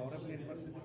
power up 8%.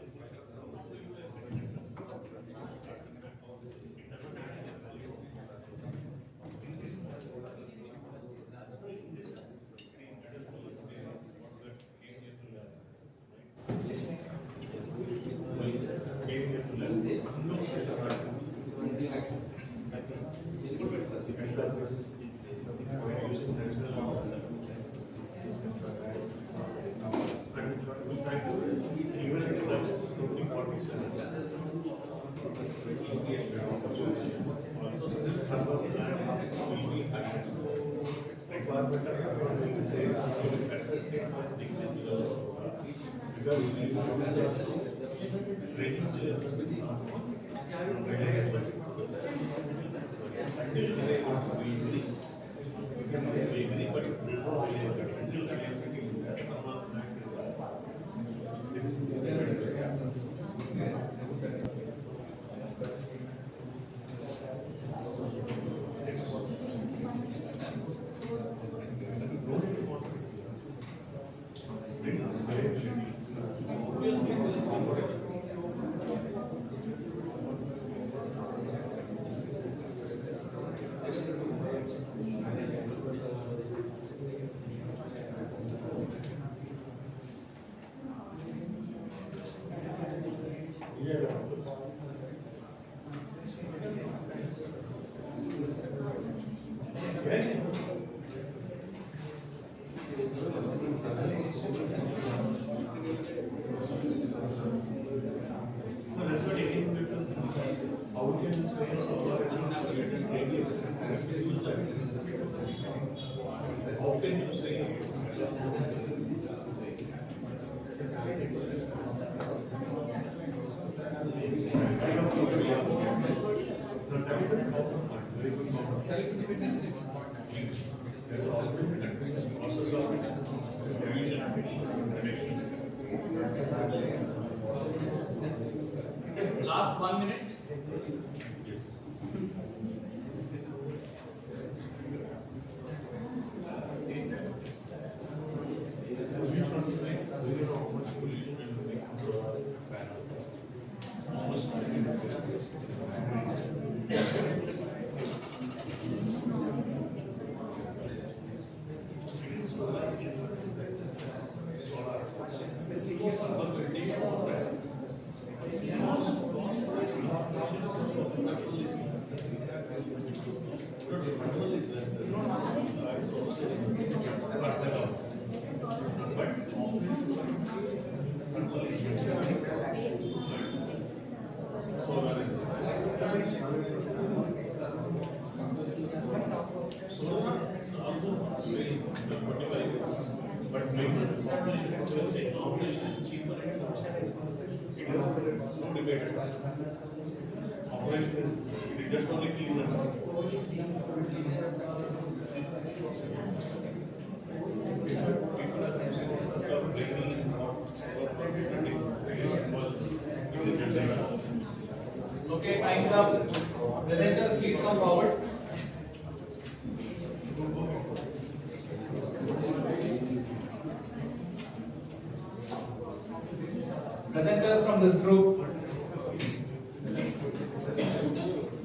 Last 1 minute. Just only clean the Okay, time's up. Presenters, please come forward. Presenters from this group.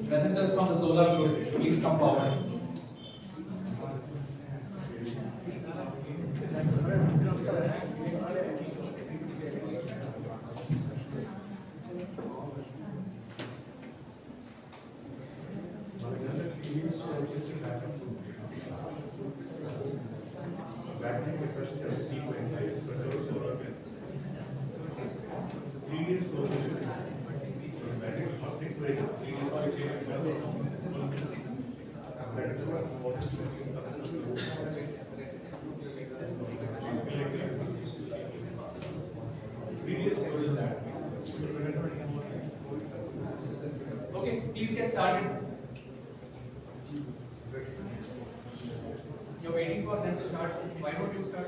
Presenters from the solar group, please come forward. Okay, please get started. You're waiting for them to start. Why don't you start?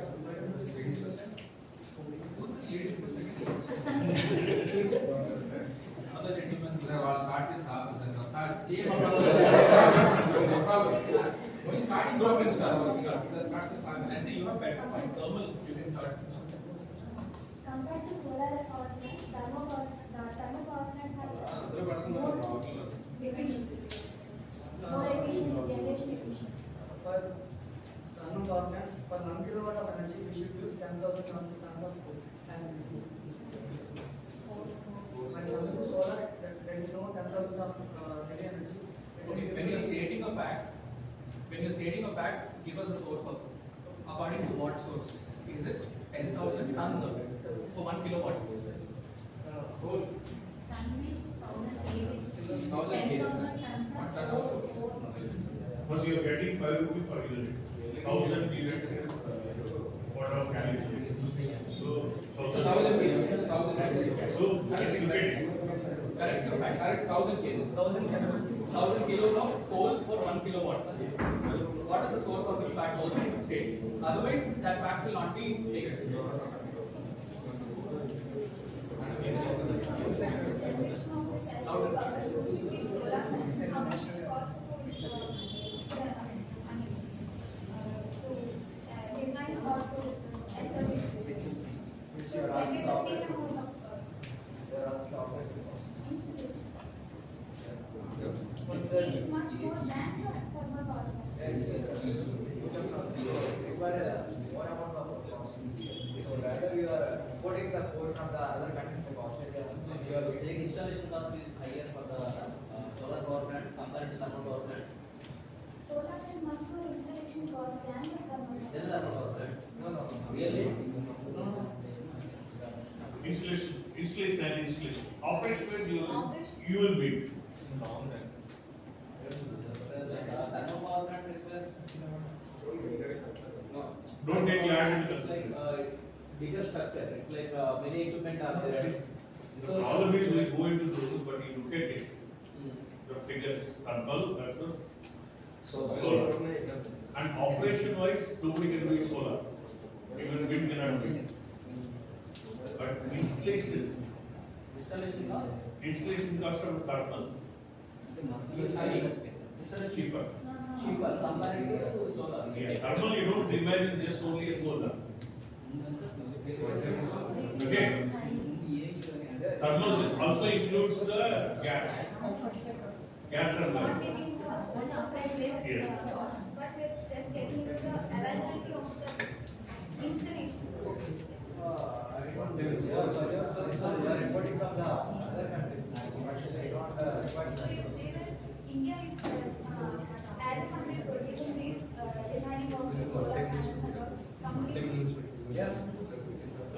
Other gentlemen. Start this half. When starting, go ahead and start. And say you have better points. Thermal, you can start. compared to solar power plants, thermal power plants have more efficiency, more efficiency, generation efficiency. For thermal power plants, for 1 kilowatt of energy, we should use 10,000 tons of coal. When it comes to solar, there is no 10,000 of heavy energy. Okay, when you are stating a fact, give us the source also. According to what source? Is it 10,000 tons for 1 kilowatt? Whole. Ton means 1,000 kgs. 1,000 kgs. 10,000 One ton tons of of source. Because you are getting 5 rupees per unit. 1,000 units, whatever can you. So, 1,000 kgs. 1,000 kgs. So, just look at it. Correct your fact. Correct 1,000 kgs. 1,000 kilos of coal for 1 kilowatt. What is the source of this fact? Also you should state. Otherwise, that fact will not be taken. It's much more than thermal power plant. So rather you are importing the coal from the other countries like Australia. You are saying installation cost is higher for the solar power plant compared to thermal power plant. Solar has much more installation cost than the thermal Then power thermal power plant. plant. No. Really? Installation and installation. Operation you will beat. Thermal power plant requires no. Don't take land into It's like bigger structure. It's like many equipment are there. So all of it will go into those, but you look at it, the figures thermal versus solar. And operation wise, nobody can do it solar. Even wind cannot do it. But installation cost of thermal is cheaper. cheaper compared to solar. Yeah, thermal you don't imagine just only a coal. Okay. Thermal also includes the gas turbines. Yes. But we're just getting into the availability of the installation. So you are importing from the other countries. Commercially, not So you say that India is as a country producing these designing of the solar panels and all completely yeah.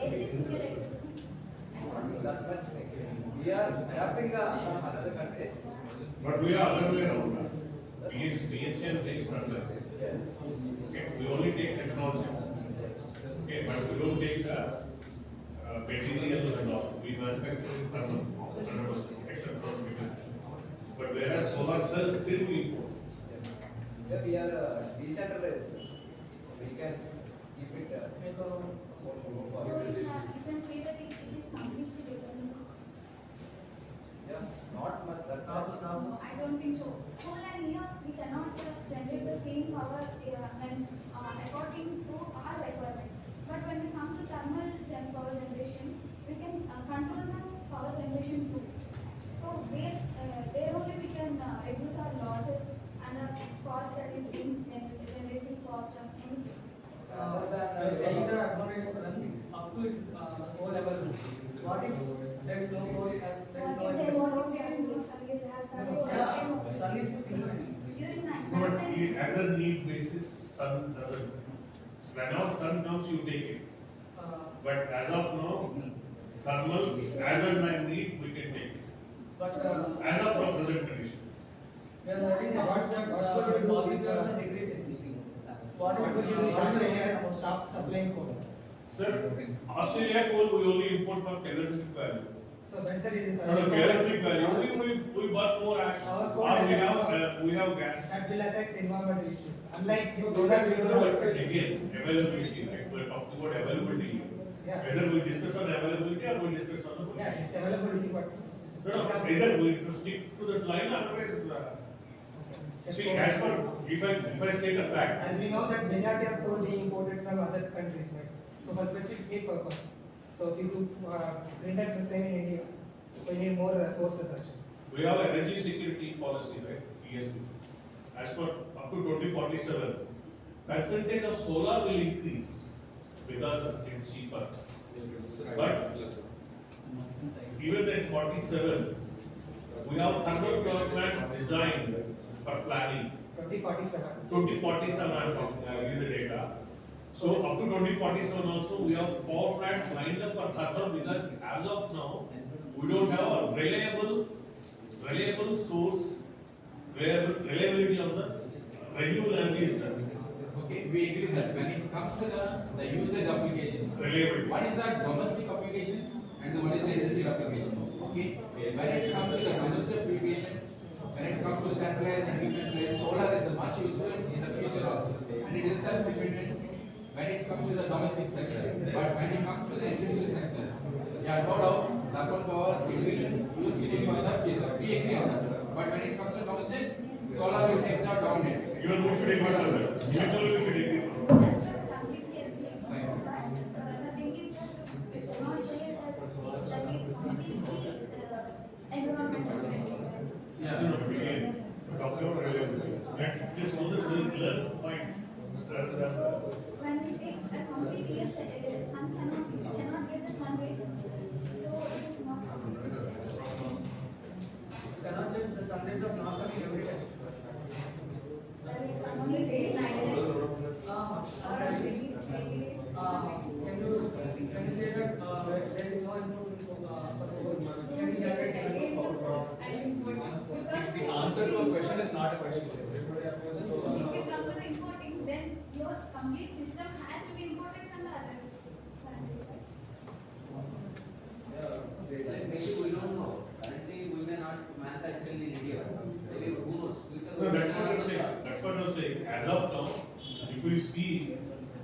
every single equipment. That much we are adapting from other countries. But we are other way around. BHL takes turbines. Okay, we only take technology. Okay, but we don't take the material and all. We manufacture thermal 100%, except for nickel. But whereas solar cells still we import. Yeah, we are decentralized. We can keep it. So you can say that it is completely different. Yeah, not much. That much. No, I don't think so. Coal and here we cannot generate the same power when according to our requirement. But when we come to thermal power generation, we can control the power generation too. So there only we can reduce our losses and the cost that is being generating cost and anything. Other You're saying the abnormal up to its coal level. What if there is no coal and there is no What if energy? they want to have some Sun is during night But time. as a need basis, sun doesn't. Whenever sun comes, you take it. But as of now, thermal, as and when need, we can take it. but As of now, present condition. we are noticing what could you do if there is a decrease in what could you do if Australia stop supplying coal? Sir, Australia coal we only import for calorific value. So that's the reason. For the calorific value, we burn more ash. Our coal Or has we have gas. That will affect environmental issues. Unlike you, So solar that will will not. again, availability, right? We're talking about availability. Yeah. Whether we discuss on availability or we discuss on the. Yeah, it's availability, but. No, either we to stick to the line, otherwise, see, as per, if I state a fact, As we know that majority of coal being imported from other countries, right? So for specific heat purpose. So if you print it the same in India, so you need more sources actually. We have energy security policy, right? ESDP. As per up to 2047, percentage of solar will increase because it's cheaper. But even at 47, we have thermal power plants designed for planning. 2047. 2047, I give the data. So up to 2047 also, we have power plants lined up for thermal because as of now, we don't have a reliable source, reliability of the renewable energy system. Okay, we agree with that. When it comes to the usage applications, Reliability. one is the domestic applications and one is the industrial applications. Okay, when it comes to the domestic applications, when it comes to centralized and decentralized, solar is the much useful in the future also, and it is self-dependent when it comes to the domestic sector. But when it comes to the industrial sector, yeah, no doubt, thermal power it will use for the future. We agree on that. But when it comes to domestic, solar will take the dominant. Even we should agree on that. Usually we should agree on that. That's what completely agree. But the thing is that we cannot say that that is completely environmental friendly. Yeah. No, no, again, talking about reliability. Let's know the learn points. When we say a complete year, the sun cannot get the sun rays, so it is not complete. Cannot just the sundays of not coming every time. Only days, night. Can you say that there is no input for the whole month? Can you Because The answer to a question is not a question. if you come to the importing, then your complete system has to be imported from the other countries, right? Maybe we don't know. Currently, we may not manufacture in India. Maybe who knows? So that's what I'm saying. That's what I'm saying. As of now, if we see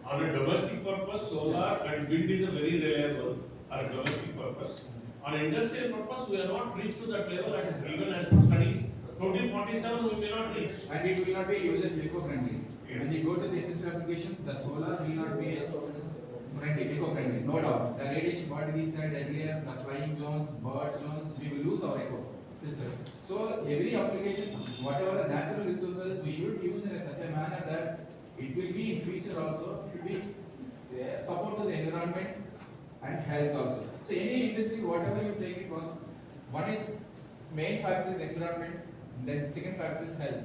on a domestic purpose, solar and wind is a very reliable on a domestic purpose. On industrial purpose, we are not reached to that level and even as per studies, 2047 we may not reach. And it will not be user eco-friendly. Yes. When you go to the industrial applications, the solar will not be friendly, eco-friendly, no doubt. The radiation, what we said earlier, the flying zones, bird zones, we will lose our ecosystem. So every application, whatever the natural resources, we should use in such a manner that it will be in future also, it will be support to the environment and health also. So any industry, whatever you take, it was one is main factor is environment, then second factor is health.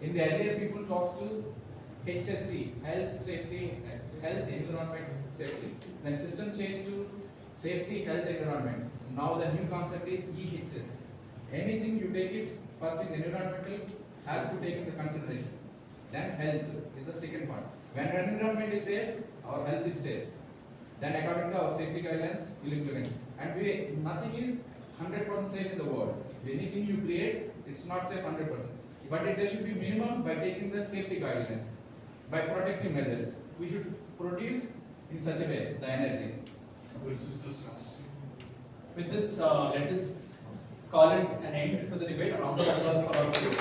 In the earlier people talked to HSC, health, safety, health, environment, safety. Then system changed to safety, health, environment. Now the new concept is EHS. Anything you take it, first is environmental, has to take into consideration. Then health is the second part. When environment is safe, our health is safe. Then according to our safety guidelines, we'll implement. And nothing is 100% safe in the world. Anything you create, it's not safe 100%. But there should be minimum by taking the safety guidelines, by protective measures. We should produce in such a way the energy. With this, let us call it an end to the debate. A round of applause for our colleagues.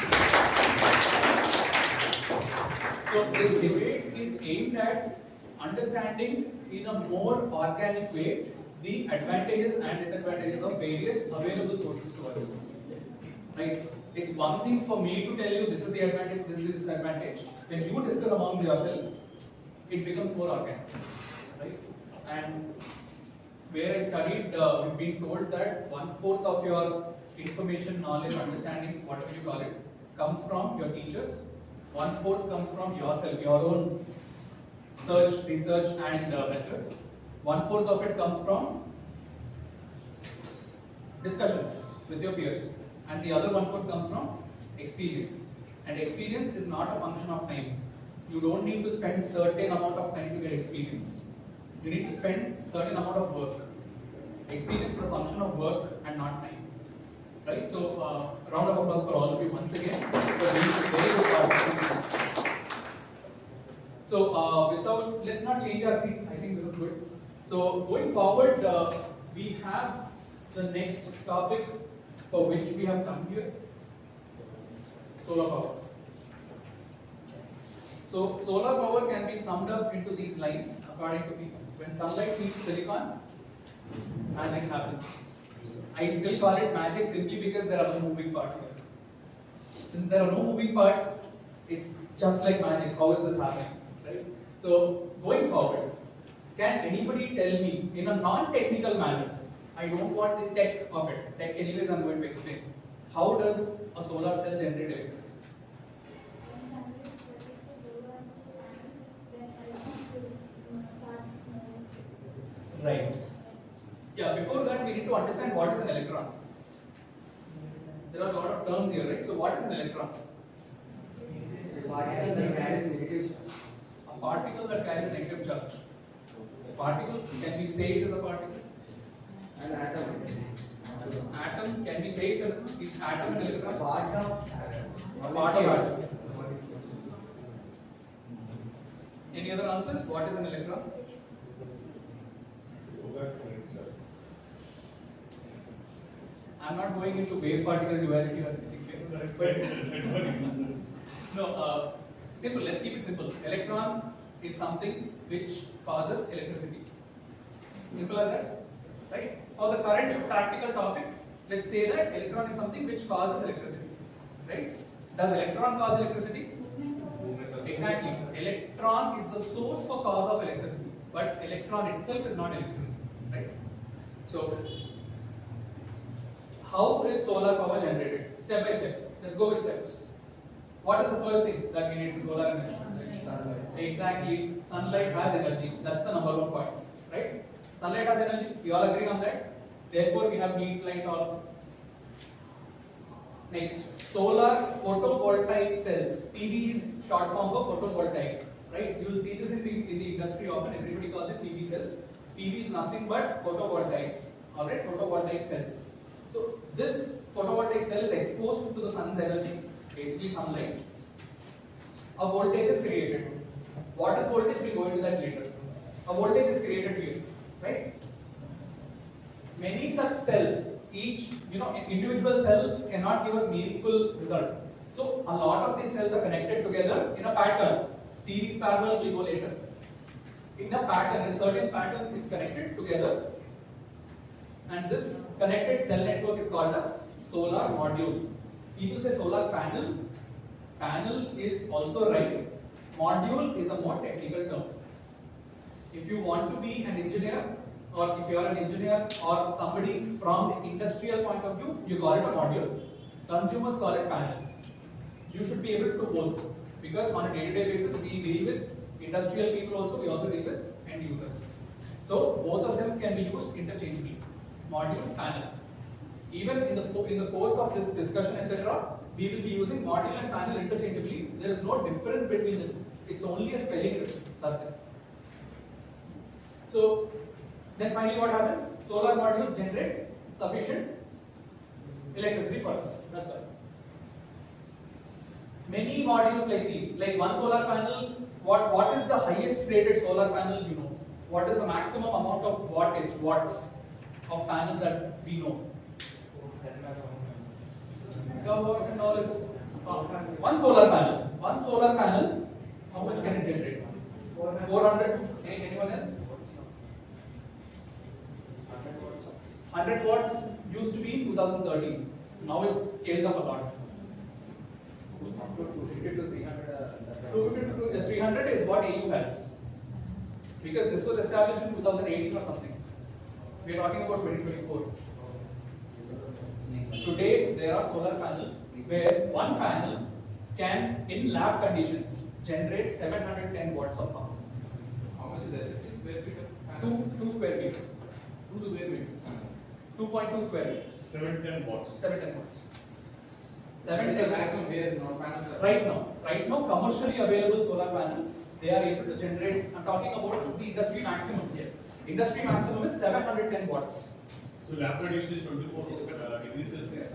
So this debate is aimed at understanding in a more organic way the advantages and disadvantages of various available sources to us. Right? It's one thing for me to tell you this is the advantage, this is the disadvantage. When you discuss among yourselves, it becomes more organic. Right? And where I studied, we've been told that 1/4 of your information, knowledge, understanding, whatever you call it, comes from your teachers. 1/4 comes from yourself, your own research and methods. 1/4 of it comes from discussions with your peers, and the other 1/4 comes from experience. And experience is not a function of time. You don't need to spend certain amount of time to get experience. You need to spend certain amount of work. Experience is a function of work and not time. Right? So, round of applause for all of you once again for being very good participants. So, let's not change our seats. I think this is good. So, going forward, we have the next topic for which we have come here: solar power. So, solar power can be summed up into these lines according to me. When sunlight hits silicon, magic happens. I still call it magic simply because there are no moving parts here. Since there are no moving parts, it's just like magic. How is this happening? Right? So, going forward, can anybody tell me in a non-technical manner? I don't want the tech of it. Tech, anyways, I'm going to explain. How does a solar cell generate electricity? Right. Yeah, before that, we need to understand what is an electron. There are a lot of terms here, right? So, what is an electron? A particle that carries negative charge. A particle, can we say it is a particle? An atom. Atom, can we say is atom an electron? Part of atom. Part of atom. Any other answers? What is an electron? I'm not going into wave particle duality or anything. No, simple. Let's keep it simple. Electron is something which causes electricity. Simple as that, right? For the current practical topic, let's say that electron is something which causes electricity, right? Does electron cause electricity? Exactly. Electron is the source for cause of electricity, but electron itself is not electricity, right? So, how is solar power generated? Step by step. Let's go with steps. What is the first thing that we need for solar energy? Exactly. Sunlight has energy. That's the number one point, right? Sunlight has energy. We all agree on that. Therefore, we have heat, light, all. Next, solar photovoltaic cells. PV is short form for photovoltaic, right? You will see this in the industry often. Everybody calls it PV cells. PV is nothing but photovoltaics. All right, photovoltaic cells. So this photovoltaic cell is exposed to the sun's energy, basically sunlight. A voltage is created. What is voltage? We'll go into that later. A voltage is created here, right? Many such cells, each, an individual cell cannot give us meaningful result. So a lot of these cells are connected together in a pattern. Series, parallel, will go later. In a pattern, a certain pattern is connected together. And this connected cell network is called a solar module. People say solar panel. Panel is also right. Module is a more technical term. If you want to be an engineer, or if you are an engineer or somebody from the industrial point of view, you call it a module. Consumers call it panel. You should be able to both, because on a day-to-day basis we deal with industrial people also, we also deal with end users. So both of them can be used interchangeably. Module, panel. Even in the course of this discussion, etc., we will be using module and panel interchangeably. There is no difference between them. It's only a spelling difference. That's it. So then finally what happens? Solar modules generate sufficient electricity for us. That's all. Many modules like these, like one solar panel, what is the highest rated solar panel you know? What is the maximum amount of watts of panel that we know? Megawatt and all is one solar panel, how much can it generate? 400. Anyone else? 100 watts used to be in 2013. Now it's scaled up a lot. Up to 250 to 300. 250 to 300 is what AU has. Because this was established in 2018 or something. We are talking about 2024. Today there are solar panels where one panel can, in lab conditions, generate 710 watts of power. How much is the square feet of panel? 2 square meters. 2 square meters. 2.2 square meters. 710 watts. 710 watts. What is the 710 maximum where no panels are? Right now, commercially available solar panels, they are able to generate. I'm talking about the industry maximum here. Industry maximum is 710 watts. So lab condition is 24 degrees Celsius.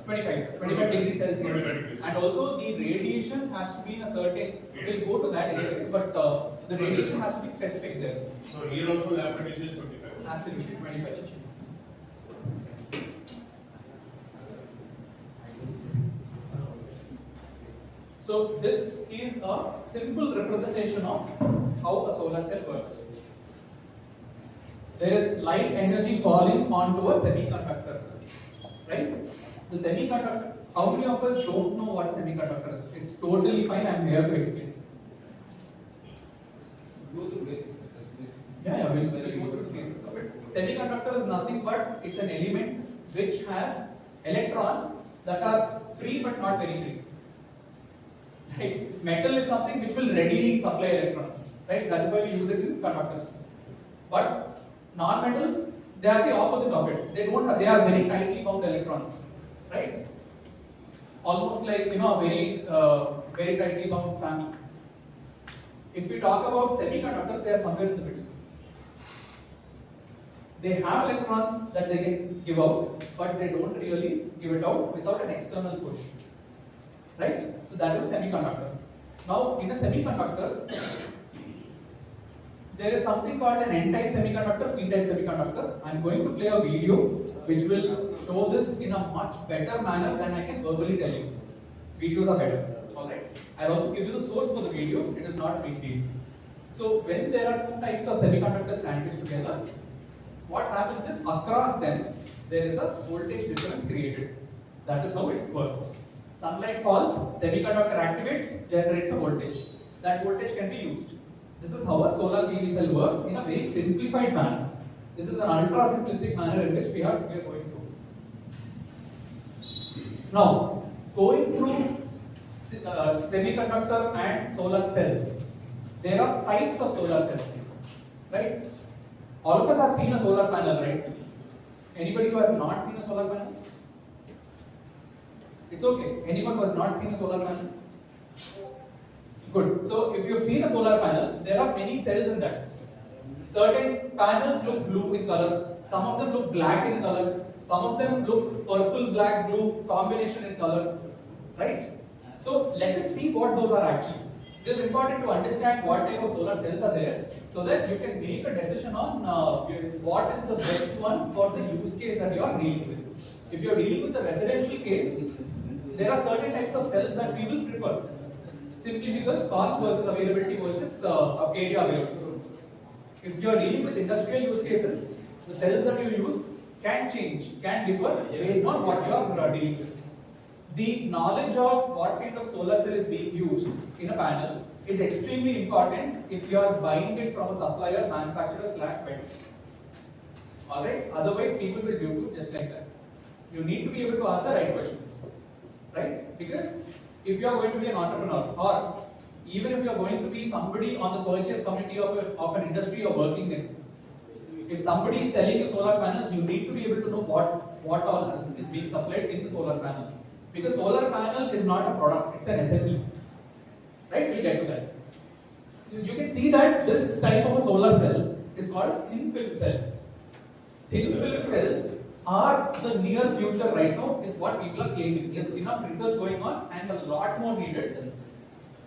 25 degrees Celsius. 25 degrees. And also the radiation has to be in a certain, we'll go to that anyways, but the radiation has to be specific there. So here also lab condition is 25. Absolutely, 25. So this is a simple representation of how a solar cell works. there is light energy falling onto a semiconductor, right? The semiconductor, how many of us don't know what a semiconductor is? It's totally fine, I'm here to explain. Go through basics. Yeah, we'll go through the basics of it. Semiconductor is nothing but it's an element which has electrons that are free but not very free. Right? Metal is something which will readily supply electrons. Right? That is why we use it in conductors. But non-metals, they are the opposite of it. They are very tightly bound electrons. Right? Almost like a very tightly bound family. If we talk about semiconductors, they are somewhere in the middle. They have electrons that they can give out, but they don't really give it out without an external push. Right? So that is a semiconductor. Now, in a semiconductor, there is something called an N-type semiconductor, P-type semiconductor. I am going to play a video which will show this in a much better manner than I can verbally tell you. Videos are better. Alright. I'll also give you the source for the video. It is not a big deal. So when there are two types of semiconductors sandwiched together, what happens is across them there is a voltage difference created. That is how it works. Sunlight falls, semiconductor activates, generates a voltage. That voltage can be used. This is how a solar PV cell works in a very simplified manner. This is an ultra simplistic manner in which we are going through. Now, going through semiconductor and solar cells, there are types of solar cells, right? All of us have seen a solar panel, right? Anybody who has not seen a solar panel? It's okay. Anyone who has not seen a solar panel? Good. So if you've seen a solar panel, there are many cells in that. Certain panels look blue in color, some of them look black in color, some of them look purple, black, blue combination in color, right? So let us see what those are actually. It is important to understand what type of solar cells are there so that you can make a decision on what is the best one for the use case that you are dealing with. If you are dealing with a residential case, there are certain types of cells that we will prefer simply because cost versus availability versus area available. If you are dealing with industrial use cases, the cells that you use can change, can differ based on what you are dealing with. The knowledge of what kind of solar cell is being used in a panel is extremely important if you are buying it from a supplier, manufacturer / vendor. Alright, otherwise people will do it just like that. You need to be able to ask the right questions, right? Because if you are going to be an entrepreneur or even if you are going to be somebody on the purchase committee of an industry you are working in, if somebody is selling you solar panels, you need to be able to know what all is being supplied in the solar panel. Because solar panel is not a product, it's an assembly. Right? We'll get to that. You can see that this type of a solar cell is called a thin film cell. Thin film cells are the near future right now, is what people are claiming. There's enough research going on and a lot more needed.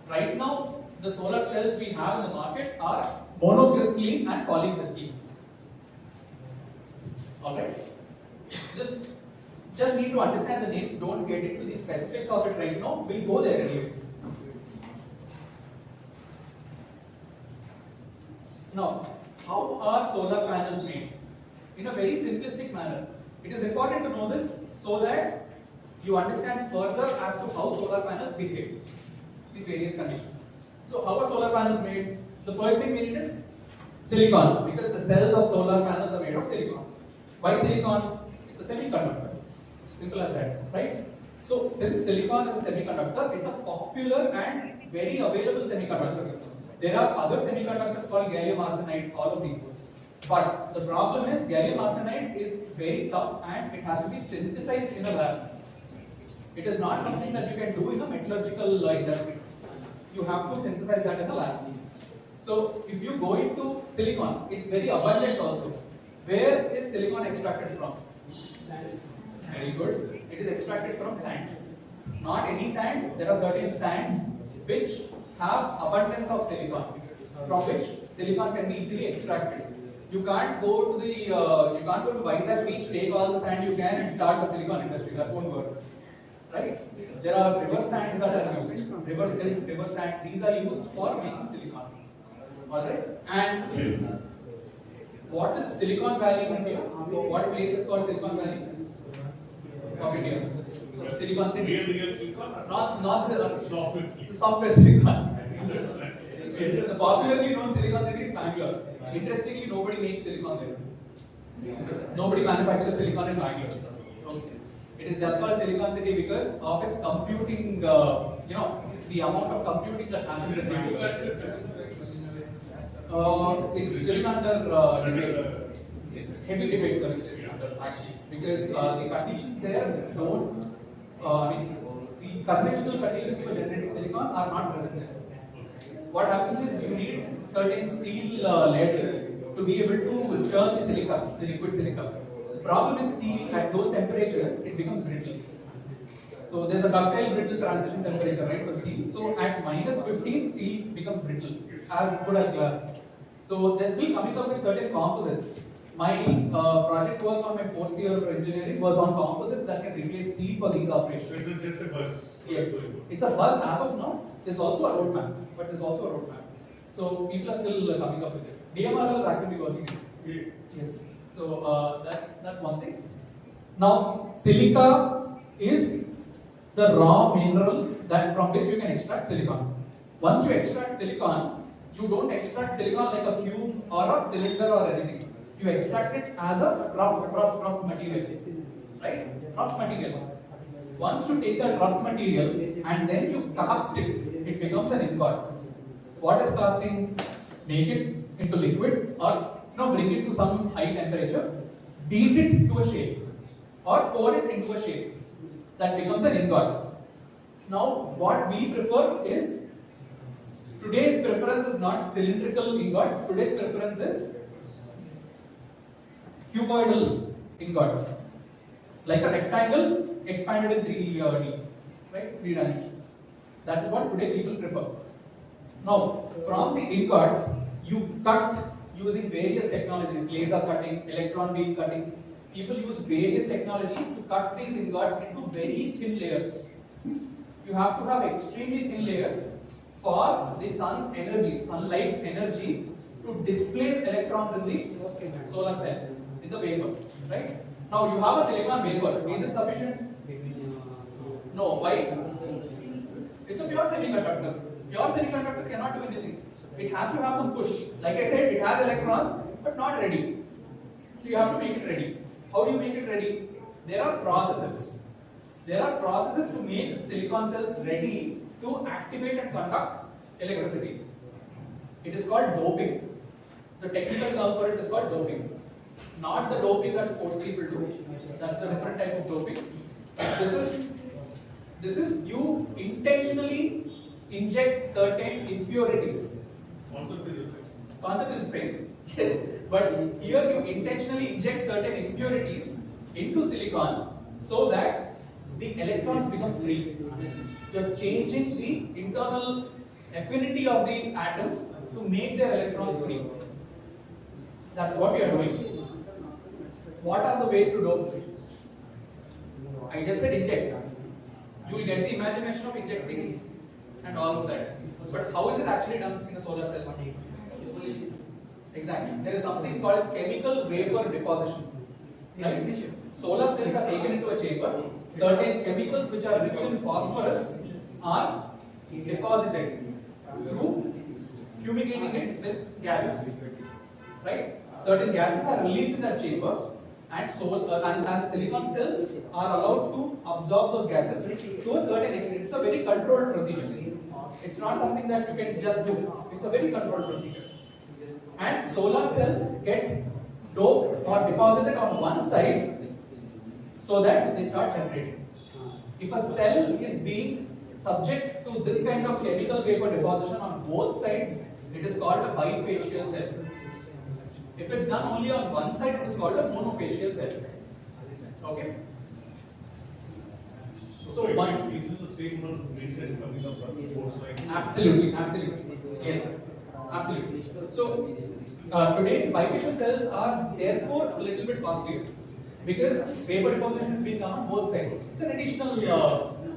Right now, the solar cells we have in the market are monocrystalline and polycrystalline. Alright? Just need to understand the names, don't get into the specifics of it right now, we'll go there anyways. Now, how are solar panels made? In a very simplistic manner. It is important to know this so that you understand further as to how solar panels behave in various conditions. So, how are solar panels made? The first thing we need is silicon, because the cells of solar panels are made of silicon. Why silicon? It's a semiconductor. Simple as that, right? So, since silicon is a semiconductor, it's a popular and very available semiconductor. There are other semiconductors called gallium arsenide, all of these. But the problem is gallium arsenide is very tough and it has to be synthesized in a lab. It is not something that you can do in a metallurgical industry. You have to synthesize that in a lab. So, if you go into silicon, it's very abundant also. Where is silicon extracted from? Very good. It is extracted from sand. Not any sand. There are certain sands which have abundance of silicon, from which silicon can be easily extracted. You can't go to Vizag beach, take all the sand you can, and start the silicon industry. That won't work, right? There are river sands that are used. River silt, river sand. These are used for making silicon. All right, and What is Silicon Valley in India? What place is called Silicon Valley of India? Silicon City. Real silicon? Not the Software the software Silicon. Yes, the popularly known Silicon City is Bangalore. Interestingly, nobody makes silicon there. Nobody manufactures silicon in Bangalore. Okay. It is just called Silicon City because of its computing, the amount of computing that happens in Bangalore. It's still under debate. Heavy debate, actually, because the conditions there don't, the conventional conditions for generating silicon are not present there. What happens is you need certain steel ladles to be able to churn the silica, the liquid silica. Problem is steel at those temperatures, it becomes brittle. So there's a ductile brittle transition temperature, right, for steel. So at minus 15, steel becomes brittle, as good as glass. So they're still coming up with certain composites. My project work on my 4th year of engineering was on composites that can replace steel for these operations. Is it just a buzz? Yes, it's a buzz as of now. There's also a roadmap, but there's also a roadmap. So people are still coming up with it. DMRL is actively working on it. Yes. So that's one thing. Now, silica is the raw mineral that from which you can extract silicon. Once you extract silicon, you don't extract silicon like a cube or a cylinder or anything. You extract it as a rough material, right? Rough material. Once you take that rough material and then you cast it, it becomes an ingot. What is casting? Make it into liquid or bring it to some high temperature, beat it to a shape or pour it into a shape. That becomes an ingot. Now what we prefer is, today's preference is not cylindrical ingots, today's preference is cuboidal ingots. Like a rectangle expanded in 3D, right? 3 dimensions. That is what today people prefer. Now, from the ingots, you cut using various technologies, laser cutting, electron beam cutting. People use various technologies to cut these ingots into very thin layers. You have to have extremely thin layers for the sun's energy, sunlight's energy to displace electrons in the solar cell, in the wafer, right? Now you have a silicon wafer. Is it sufficient? No. Why? It's a pure semiconductor. Pure semiconductor cannot do anything. It has to have some push. Like I said, it has electrons, but not ready. So you have to make it ready. How do you make it ready? There are processes. There are processes to make silicon cells ready to activate and conduct electricity. It is called doping. The technical term for it is called doping. Not the doping that sports people do. That's a different type of doping. This is you intentionally inject certain impurities. Concept is the same. Yes. But here you intentionally inject certain impurities into silicon so that the electrons become free. You are changing the internal affinity of the atoms to make their electrons free. That's what we are doing. What are the ways to dope? I just said inject. You will get the imagination of injecting and all of that. But how is it actually done in a solar cell? Exactly. There is something called chemical vapor deposition. Right? Solar cells are taken into a chamber. Certain chemicals which are rich in phosphorus are deposited through fumigating it with gases. Right? Certain gases are released in that chamber. And the silicon cells are allowed to absorb those gases to a certain extent. It's a very controlled procedure. It's not something that you can just do. It's a very controlled procedure. And solar cells get doped or deposited on one side so that they start generating. If a cell is being subject to this kind of chemical vapor deposition on both sides, it is called a bifacial cell. If it's done only on one side, it is called a monofacial cell. Okay? So one. Is the same one recent coming up on both sides? Absolutely. Yes, sir. Absolutely. So today bifacial cells are therefore a little bit costlier because vapor deposition is being done on both sides. It's an additional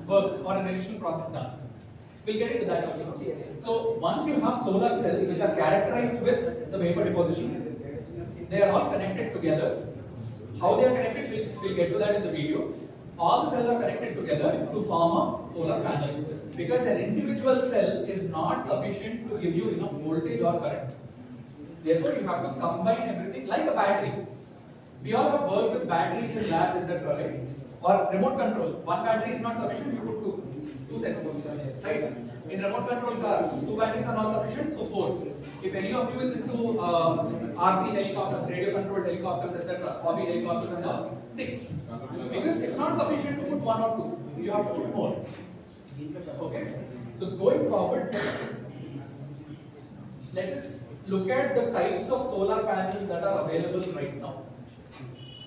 work or an additional process done. We'll get into that also. So once you have solar cells which are characterized with the vapor deposition, They are all connected together. How they are connected, we'll get to that in the video. All the cells are connected together to form a solar panel. Because an individual cell is not sufficient to give you enough voltage or current. Therefore, you have to combine everything like a battery. We all have worked with batteries in labs, etc. Right? Or remote control. One battery is not sufficient, you put two cells. Right? In remote control cars, 2 batteries are not sufficient, so 4. If any of you is into RC helicopters, radio controlled helicopters, etc., hobby helicopters and all, 6. Because it's not sufficient to put 1 or 2. You have to put more. Okay? So going forward, let us look at the types of solar panels that are available right now.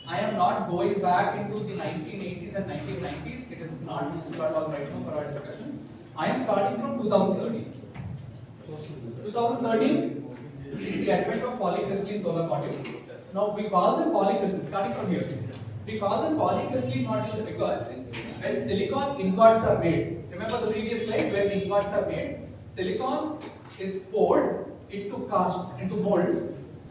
I am not going back into the 1980s and 1990s. It is not useful at all right now for our discussion. I am starting from 2013. 2013 is the advent of polycrystalline solar modules. Now we call them polycrystalline, starting from here. We call them polycrystalline modules because when silicon ingots are made, remember the previous slide where the ingots are made, silicon is poured into casts, into molds,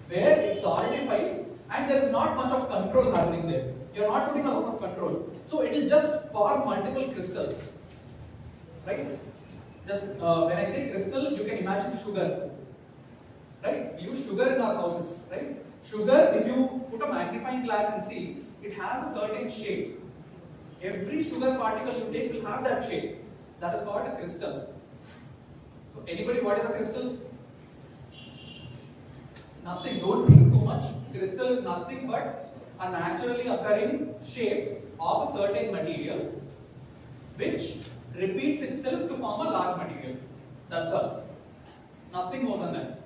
where it solidifies and there is not much of control happening there. You are not putting a lot of control. So it will just form multiple crystals. Right? Just when I say crystal, you can imagine sugar. Right? We use sugar in our houses. Right? Sugar, if you put a magnifying glass and see, it has a certain shape. Every sugar particle you take will have that shape. That is called a crystal. So anybody, what is a crystal? Nothing. Don't think too much. Crystal is nothing but a naturally occurring shape of a certain material which repeats itself to form a large material. That's all. Nothing more than that.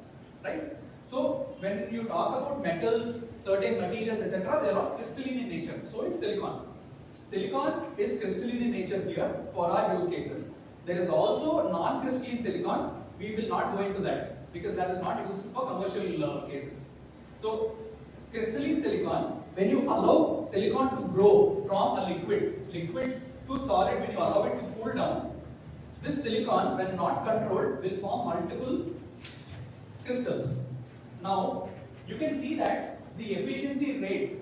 Right? So when you talk about metals, certain materials, etc., they are all crystalline in nature. So is silicon. Silicon is crystalline in nature here for our use cases. There is also non-crystalline silicon. We will not go into that because that is not used for commercial cases. So crystalline silicon, when you allow silicon to grow from a liquid to solid, when you allow it to cool down, this silicon, when not controlled, will form multiple crystals. Now, you can see that the efficiency rate,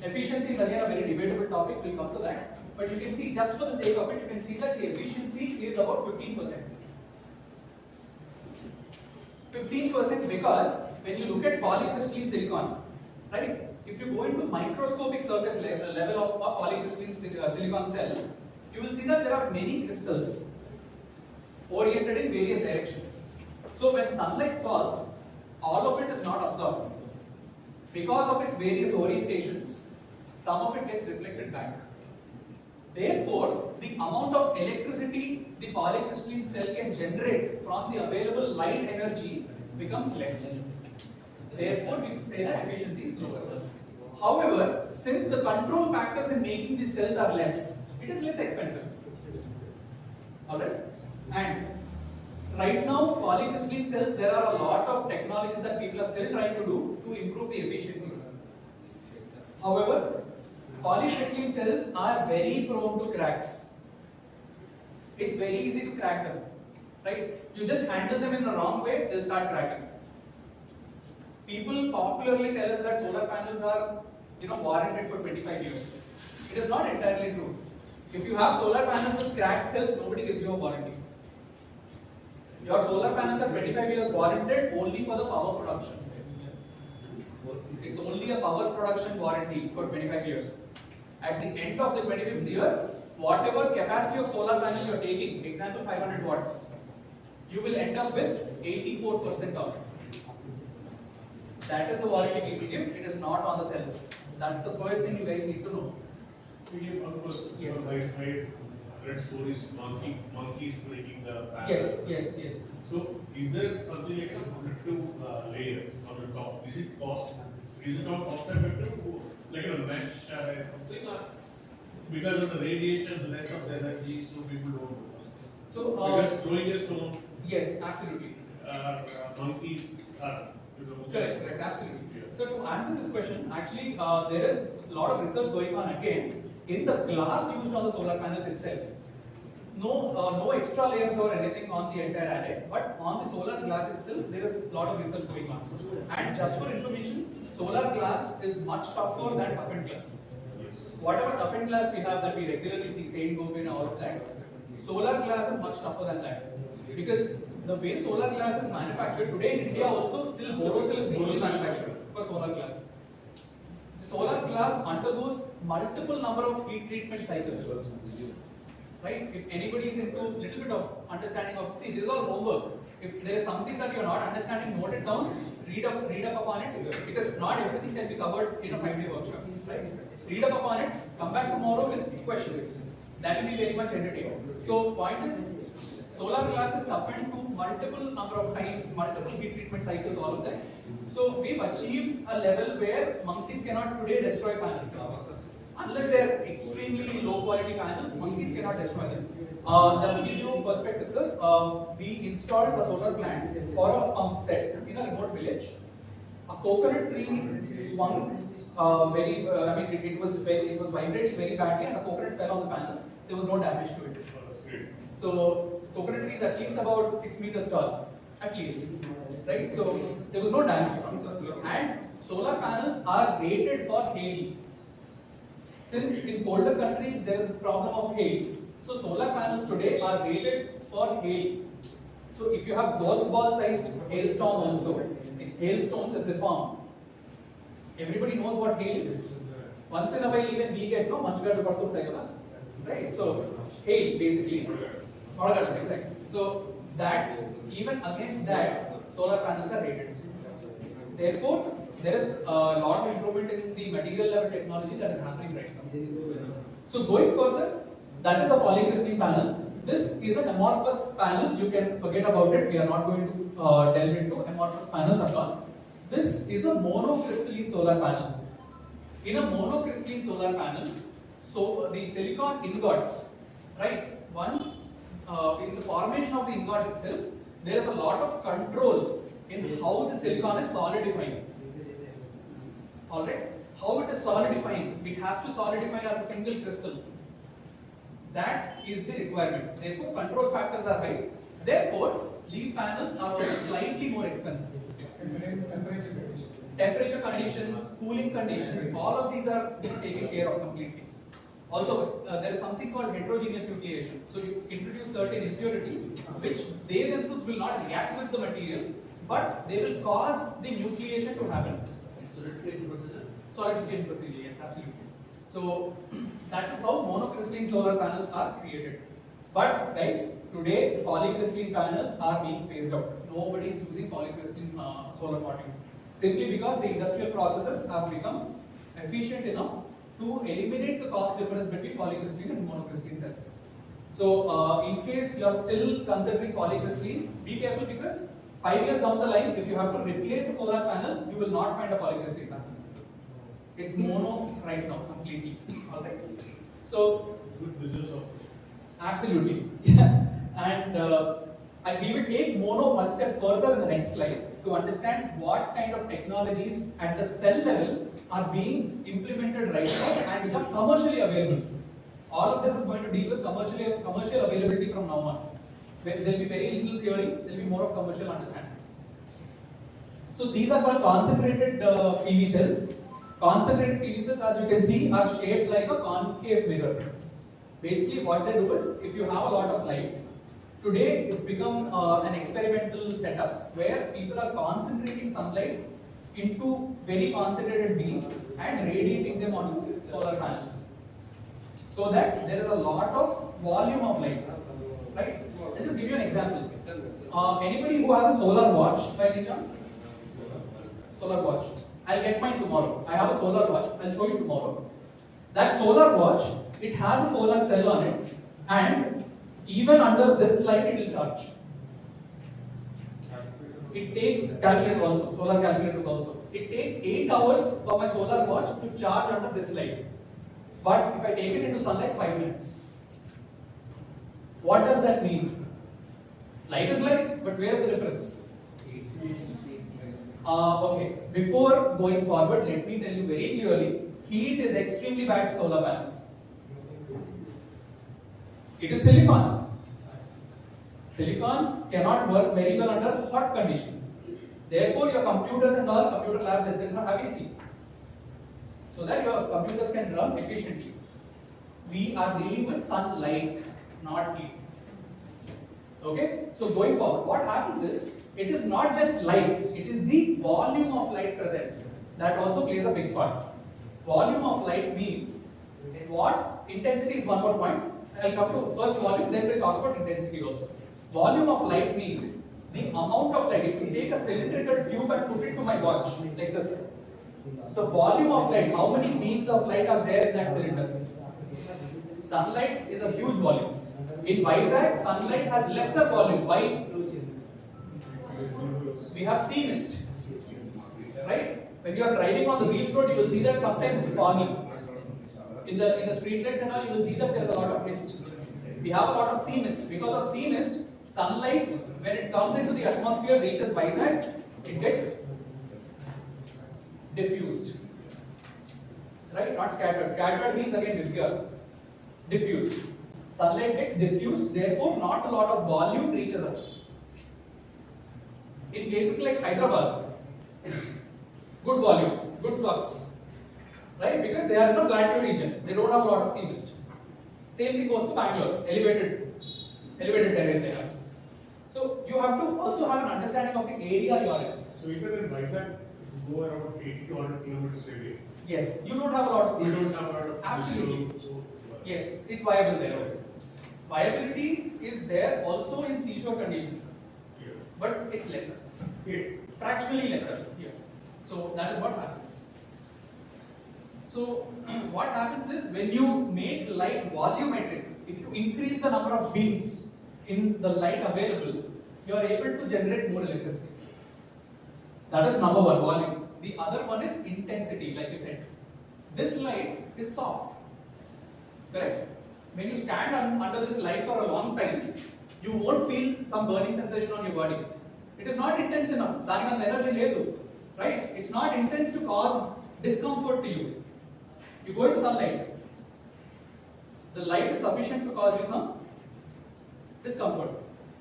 efficiency is again a very debatable topic, we'll come to that, but you can see, just for the sake of it, you can see that the efficiency is about 15%. 15% because when you look at polycrystalline silicon, right, if you go into microscopic surface level of a polycrystalline silicon cell, you will see that there are many crystals oriented in various directions. So when sunlight falls, all of it is not absorbed. Because of its various orientations, some of it gets reflected back. Therefore, the amount of electricity the polycrystalline cell can generate from the available light energy becomes less. Therefore, we say that efficiency is lower. However, since the control factors in making these cells are less, it is less expensive. Alright? And right now, polycrystalline cells, there are a lot of technologies that people are still trying to do to improve the efficiencies. However, polycrystalline cells are very prone to cracks. It's very easy to crack them. Right? You just handle them in the wrong way, they'll start cracking. People popularly tell us that solar panels are, warranted for 25 years. It is not entirely true. If you have solar panels with cracked cells, nobody gives you a warranty. Your solar panels are 25 years warranted only for the power production. It's only a power production warranty for 25 years. At the end of the 25th year, whatever capacity of solar panel you are taking, example 500 watts, you will end up with 84% of it. That is the warranty people give. It is not on the cells. That's the first thing you guys need to know. Of course, Yes. I read stories, monkeys breaking the panel. Yes. So, is there something like a protective layer on the top? Is it cost effective? Like a mesh something like, because of the radiation, less of the energy, so people don't do it. So, because throwing a stone, yes, absolutely. monkeys are. Correct, absolutely. So to answer this question, actually there is a lot of research going on again in the glass used on the solar panels itself. no extra layers or anything on the entire array, but on the solar glass itself, there is a lot of research going on. And just for information, solar glass is much tougher than toughened glass. Whatever toughened glass we have that we regularly see, Saint Gobain and all of that, solar glass is much tougher than that. Because the way solar glass is manufactured today in India also, still borosilicate is being manufactured for solar glass. The solar glass undergoes multiple number of heat treatment cycles. Right? If anybody is into little bit of understanding of, see, this is all homework. If there is something that you are not understanding, note it down, read up upon it, because not everything can be covered in a 5-day workshop. Right? Read up upon it, come back tomorrow with questions. That will be very much entertaining. So, point is, solar glass is toughened to multiple number of times, multiple heat treatment cycles, all of that. So, we've achieved a level where monkeys cannot today destroy panels. Unless they are extremely low quality panels, monkeys cannot destroy them. Just to give you perspective, sir, we installed a solar plant for a pump set in a remote village. A coconut tree swung it was vibrating very badly, and a coconut fell on the panels. There was no damage to it. So coconut tree is at least about 6 meters tall, at least, right? So there was no damage from it. And solar panels are rated for hail. Since in colder countries there is this problem of hail, so solar panels today are rated for hail. So if you have golf ball sized hailstorm also, hailstones if they form, everybody knows what hail is. Once in a while even we get no manchgadu, right? So hail basically. Exactly. So that even against that solar panels are rated. Therefore, there is a lot of improvement in the material level technology that is happening right now. So going further, that is a polycrystalline panel. This is an amorphous panel. You can forget about it. We are not going to delve into amorphous panels at all. This is a monocrystalline solar panel. In a monocrystalline solar panel, so the silicon ingots, right? Once in the formation of the ingot itself, there is a lot of control in how the silicon is solidifying. Alright, how it is solidifying? It has to solidify as a single crystal. That is the requirement. Therefore, control factors are high. Therefore, these panels are also slightly more expensive. Temperature conditions, cooling conditions, all of these are taken care of completely. Also, there is something called heterogeneous nucleation. So you introduce certain impurities which they themselves will not react with the material, but they will cause the nucleation to happen. Solidification procedure? Solidification procedure, yes, absolutely. So that is how monocrystalline solar panels are created. But guys, today polycrystalline panels are being phased out. Nobody is using polycrystalline solar modules. Simply because the industrial processes have become efficient enough to eliminate the cost difference between polycrystalline and monocrystalline cells. So in case you are still considering polycrystalline, be careful because 5 years down the line, if you have to replace a solar panel, you will not find a polycrystalline panel. It's mono right now completely. Alright. So Good business of absolutely. And we will take mono one step further in the next slide to understand what kind of technologies at the cell level are being implemented right now and which are commercially available. All of this is going to deal with commercial availability from now on. There will be very little theory, there will be more of commercial understanding. So these are called concentrated PV cells. Concentrated PV cells, as you can see, are shaped like a concave mirror. Basically what they do is, if you have a lot of light, today it's become an experimental setup where people are concentrating sunlight into very concentrated beams and radiating them onto solar panels. So that there is a lot of volume of light. Right? I'll just give you an example. Anybody who has a solar watch by any chance? Solar watch. I'll get mine tomorrow. I have a solar watch. I'll show you tomorrow. That solar watch, it has a solar cell on it, and even under this light it will charge. It takes calculator also, solar calculators also. It takes 8 hours for my solar watch to charge under this light. But if I take it into sunlight, 5 minutes. What does that mean? Light is light, but where is the difference? Okay, before going forward, let me tell you very clearly, heat is extremely bad for solar panels. It is silicon. Silicon cannot work very well under hot conditions. Therefore, your computers and all, computer labs, etc. have AC. So that your computers can run efficiently. We are dealing with sunlight, not heat. Okay? So going forward, what happens is, it is not just light, it is the volume of light present. That also plays a big part. Volume of light means what? Intensity is one more point. I'll come to first volume, then we'll talk about intensity also. Volume of light means the amount of light. If you take a cylindrical tube and put it to my watch, like this, the volume of light, how many beams of light are there in that cylinder? Sunlight is a huge volume. In Vizag, sunlight has lesser volume. Why? We have sea mist. Right? When you are driving on the beach road, you will see that sometimes it's foggy. In the street lights and all, you will see that there is a lot of mist. We have a lot of sea mist. Because of sea mist, sunlight, when it comes into the atmosphere, reaches Vizag, it gets diffused. Right? Not scattered. Scattered means again bigger. Diffused. Sunlight gets diffused, therefore not a lot of volume reaches us. In cases like Hyderabad, good volume, good flux. Right? Because they are in a plateau region. They don't have a lot of sea mist. Same thing goes to Bangalore, elevated terrain they have. So you have to also have an understanding of the area you are in. So even in Vizag, if you go around 80 to 100 kilometers away, yes, you don't have a lot of sea we mist. don't have a lot of Absolutely. so, Yes, it's viable there also. Viability is there also in seashore conditions, yeah. but it's lesser. Okay. Fractionally lesser here. So that is what happens. So what happens is, when you make light volumetric, if you increase the number of beams in the light available, you are able to generate more electricity. That is number one, volume. The other one is intensity, like you said. This light is soft. Correct? When you stand under this light for a long time, you won't feel some burning sensation on your body. It is not intense enough. Danika energy ledu. Right? It's not intense to cause discomfort to you. You go into sunlight. The light is sufficient to cause you some discomfort.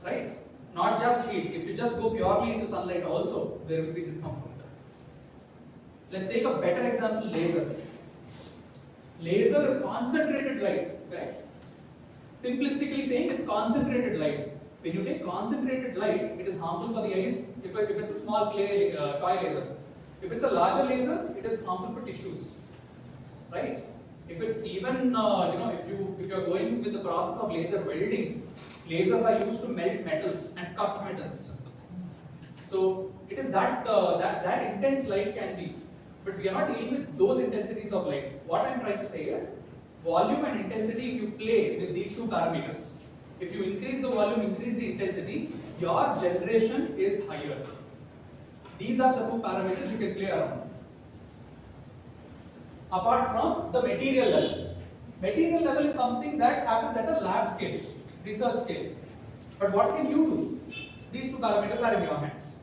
Right? Not just heat. If you just go purely into sunlight also, there will be discomfort. Let's take a better example, laser. Laser is concentrated light, correct? Simplistically saying, it's concentrated light. When you take concentrated light, it is harmful for the eyes if it's a small toy laser. If it's a larger laser, it is harmful for tissues, right? If it's even, if you're going with the process of laser welding, lasers are used to melt metals and cut metals. So it is that intense light can be. But we are not dealing with those intensities of light. What I am trying to say is, volume and intensity, if you play with these two parameters, if you increase the volume, increase the intensity, your generation is higher. These are the two parameters you can play around. Apart from the material level. Material level is something that happens at a lab scale, research scale. But what can you do? These two parameters are in your hands.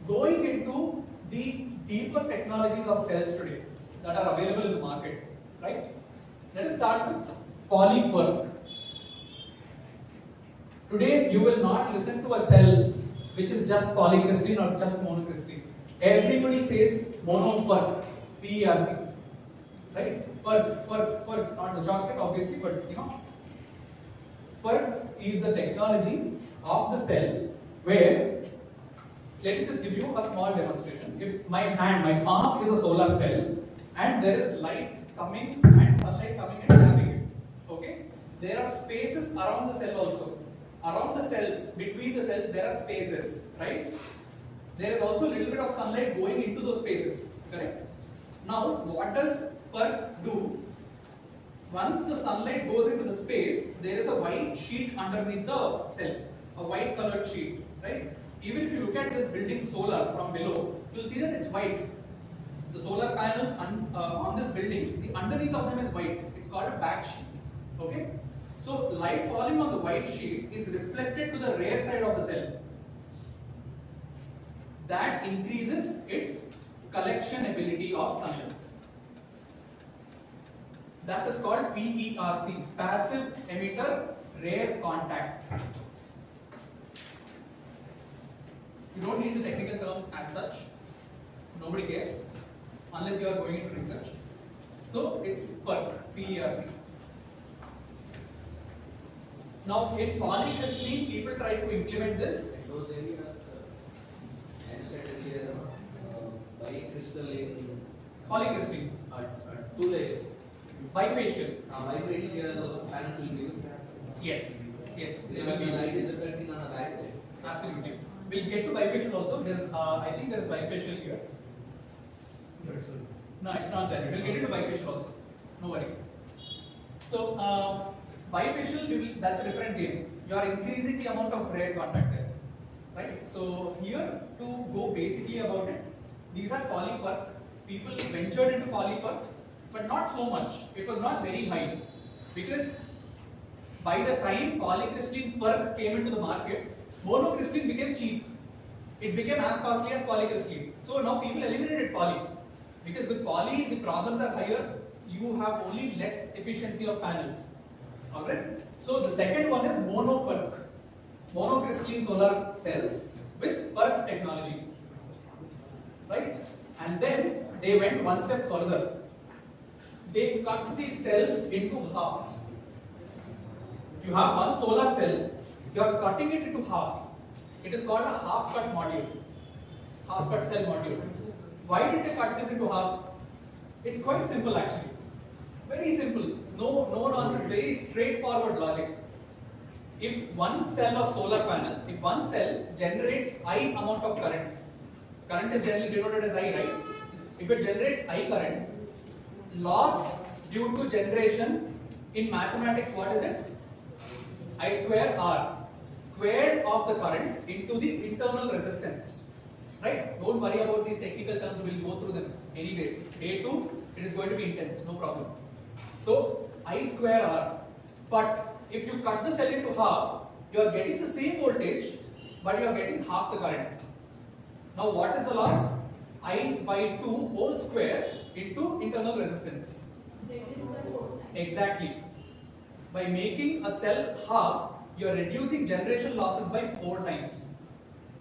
Going into the deeper technologies of cells today that are available in the market, right? Let us start with polyperk. Today you will not listen to a cell which is just polycrystalline or just monocrystalline. Everybody says monoperk, PERC, right? Perk, not the chocolate obviously, but perk is the technology of the cell where, let me just give you a small demonstration. If my hand, my palm is a solar cell and there is light coming and sunlight coming and tapping it, okay? There are spaces around the cell also. Around the cells, between the cells, there are spaces, right? There is also a little bit of sunlight going into those spaces, correct? Now, what does perk do? Once the sunlight goes into the space, there is a white sheet underneath the cell, a white colored sheet, right? Even if you look at this building solar from below, you will see that it's white. The solar panels on this building, the underneath of them is white. It's called a back sheet. Okay? So light falling on the white sheet is reflected to the rear side of the cell. That increases its collection ability of sunlight. That is called PERC, passive emitter rare contact. You don't need the technical term as such. Nobody cares unless you are going into research. So it's PERC, P-E-R-C. Now in polycrystalline, people try to implement this. In those areas, as you said earlier, bicrystalline. Polycrystalline. 2 layers. Bifacial. Bifacial panels will be used. Yes. Yes. They There will will be be light is reflecting on the back side. Absolutely. We'll get to bifacial also. There's, I think there is bifacial here. No, it's not there. We'll get into bifacial also. No worries. So, bifacial, that's a different game. You are increasing the amount of rare contact there. Right? So, here to go basically about it, these are polyPERC. People ventured into polyPERC, but not so much. It was not very high. Because by the time polycrystalline PERC came into the market, monocrystalline became cheap. It became as costly as polycrystalline. So now people eliminated poly. Because with poly, the problems are higher, you have only less efficiency of panels. Alright? So the second one is mono-PERC. Monocrystalline solar cells with PERC technology. Right? And then they went one step further. They cut these cells into half. You have one solar cell, you are cutting it into half. It is called a half-cut module. Half-cut cell module. Why did they cut this into half? It's quite simple actually. Very simple. No nonsense, very straightforward logic. If one cell of solar panel, if one cell generates I amount of current, current is generally denoted as I, right? If it generates I current, loss due to generation in mathematics, what is it? I square R, squared of the current into the internal resistance. Right? Don't worry about these technical terms, we'll go through them anyways. Day 2, it is going to be intense, no problem. So, I square R, but if you cut the cell into half, you are getting the same voltage, but you are getting half the current. Now, what is the loss? I by 2 whole square into internal resistance. Exactly. By making a cell half, you are reducing generation losses by 4 times.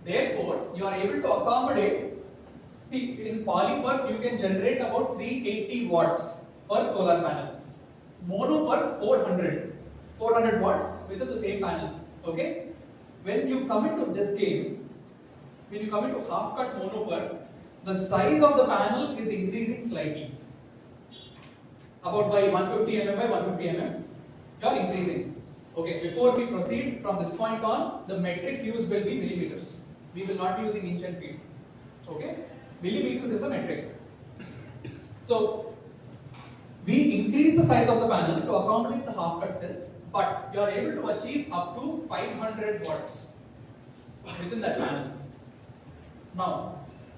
Therefore, you are able to accommodate, see in polyPERC you can generate about 380 watts per solar panel. Mono-PERC 400 watts within the same panel. Okay? When you come into this game, when you come into half-cut mono-PERC, the size of the panel is increasing slightly. About by 150 mm by 150 mm, you are increasing. Okay, before we proceed from this point on, the metric used will be millimeters. We will not be using inch and feet. Okay, millimeters is the metric. So, we increase the size of the panel to accommodate the half-cut cells, but you are able to achieve up to 500 watts within that panel. Now,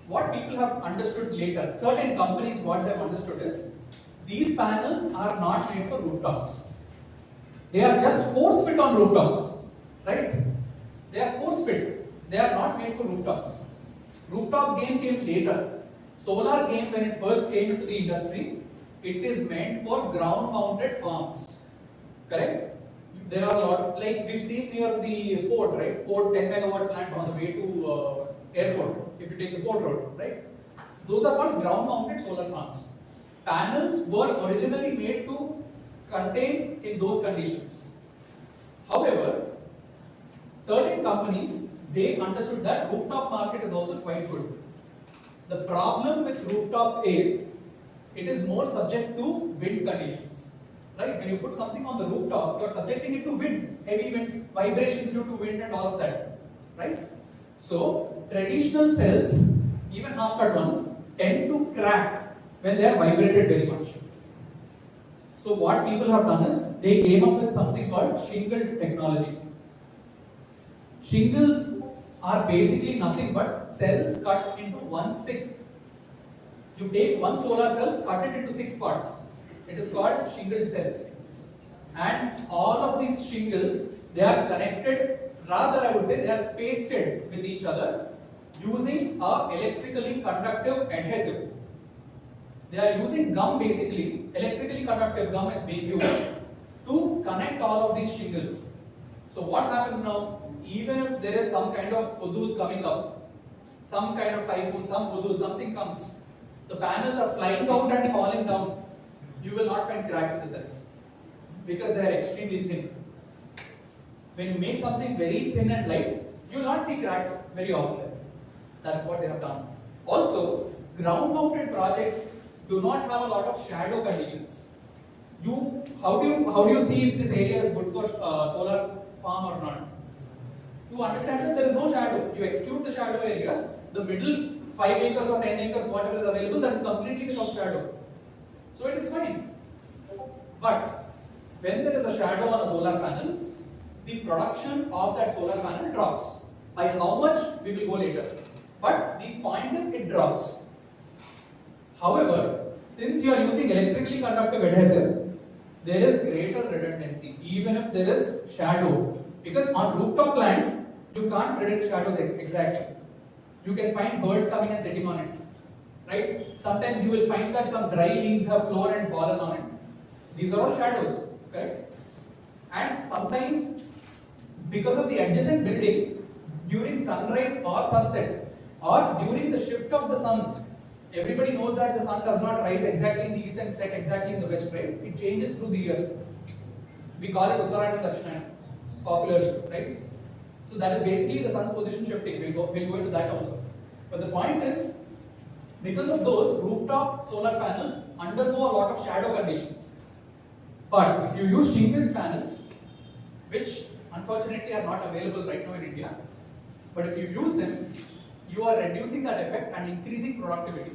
what people have understood later, certain companies what they have understood is, these panels are not made for rooftops. They are just force fit on rooftops, right? They are force fit. They are not made for rooftops. Rooftop game came later. Solar game, when it first came into the industry, it is meant for ground mounted farms. Correct? There are a lot, like we've seen near the port, right? Port 10 megawatt plant on the way to airport, if you take the port road, right? Those are called ground mounted solar farms. Panels were originally made to contain in those conditions. However, certain companies, they understood that rooftop market is also quite good. The problem with rooftop is, it is more subject to wind conditions. Right? When you put something on the rooftop, you are subjecting it to wind, heavy winds, vibrations due to wind and all of that. Right? So, traditional cells, even half-cut ones, tend to crack when they are vibrated very much. So what people have done is, they came up with something called shingled technology. Shingles are basically nothing but cells cut into 1/6. You take one solar cell, cut it into 6 parts. It is called shingled cells. And all of these shingles, they are connected, rather I would say they are pasted with each other using a electrically conductive adhesive. They are using gum basically, electrically conductive gum is being used to connect all of these shingles. So what happens now? Even if there is some kind of hudud coming up, some kind of typhoon, some hudud, something comes, the panels are flying out and falling down. You will not find cracks in the cells because they are extremely thin. When you make something very thin and light, you will not see cracks very often. That's what they have done. Also, ground-mounted projects do not have a lot of shadow conditions. How do you see if this area is good for solar farm or not? You understand that there is no shadow. You exclude the shadow areas. The middle 5 acres or 10 acres, whatever is available, that is completely without shadow. So it is fine. But when there is a shadow on a solar panel, the production of that solar panel drops. By how much, we will go later. But the point is, it drops. However, since you are using electrically conductive adhesive, there is greater redundancy, even if there is shadow. Because on rooftop plants, you can't predict shadows exactly. You can find birds coming and sitting on it, right? Sometimes you will find that some dry leaves have flown and fallen on it. These are all shadows, correct? And sometimes, because of the adjacent building, during sunrise or sunset, or during the shift of the sun, everybody knows that the sun does not rise exactly in the east and set exactly in the west, right? It changes through the year. We call it Uttarayana and Dakshinayana, popularly, right? So that is basically the sun's position shifting. We'll go into that also. But the point is, because of those, rooftop solar panels undergo a lot of shadow conditions. But if you use shingled panels, which unfortunately are not available right now in India, but if you use them, you are reducing that effect and increasing productivity.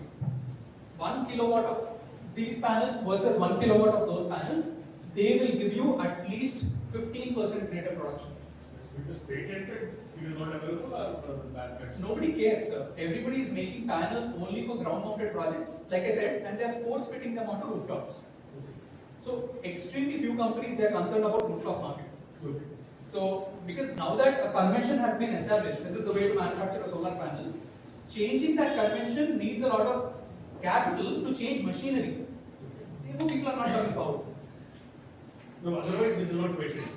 1 kilowatt of these panels versus 1 kilowatt of those panels, they will give you at least 15% greater production. Because patented, it is not available or manufactured? Nobody cares, sir. Everybody is making panels only for ground-mounted projects, like I said, and they are force-fitting them onto rooftops. So, extremely few companies, they are concerned about rooftop market. Okay. So, because now that a convention has been established, this is the way to manufacture a solar panel, changing that convention needs a lot of capital to change machinery. Therefore, people are not coming forward. No, otherwise it is not patented.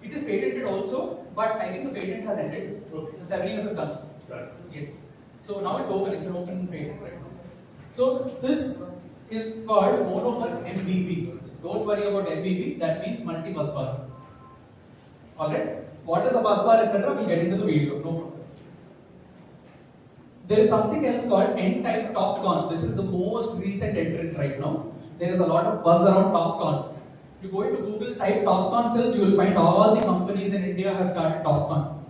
It is patented also, but I think the patent has ended. Okay. The 7 years is done. Right. Yes. So now it's open, it's an open patent right now. So this is called monomer MBB. Don't worry about MBB, that means multi-bus bar. Alright? What is a bus bar, etc. We'll get into the video, no problem. There is something else called N-type TopCon. This is the most recent entrant right now. There is a lot of buzz around TopCon. You go into Google, type TopCon cells, you will find all the companies in India have started TopCon.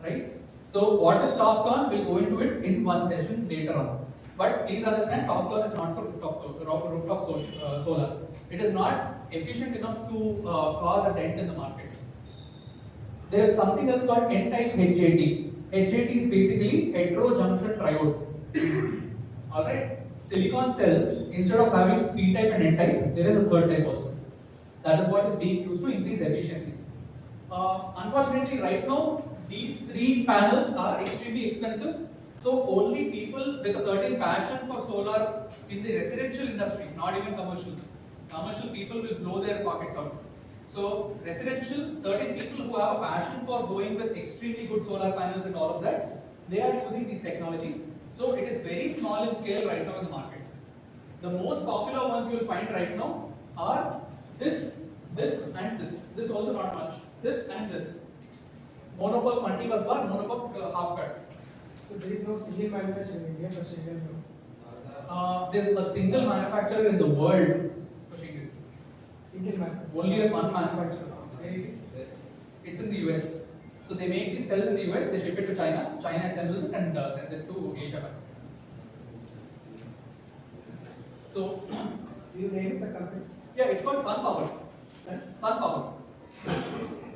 Right? So what is TopCon? We'll go into it in one session later on. But please understand, TopCon is not for rooftop solar. It is not efficient enough to cause a dent in the market. There is something else called N-type HJT. HJT is basically heterojunction triode. Alright? Silicon cells, instead of having P-type and N-type, there is a third type also. That is what is being used to increase efficiency. Unfortunately, right now, these 3 panels are extremely expensive. So only people with a certain passion for solar in the residential industry, not even commercial. Commercial people will blow their pockets out. So residential, certain people who have a passion for going with extremely good solar panels and all of that, they are using these technologies. So it is very small in scale right now in the market. The most popular ones you will find right now are this and this. This also not much. This and this. Monopole multi-bus bar, monopole half cut. So there is no single manufacturer in India for shingle. There is a single manufacturer in the world for shingle. Single manufacturer. Only one manufacturer. Where it is? It's in the US. So they make these cells in the US, they ship it to China. China assembles it and sends it to Asia Pacific. So, You name the company? yeah, it's called Sun Power. Sun? Sun Power.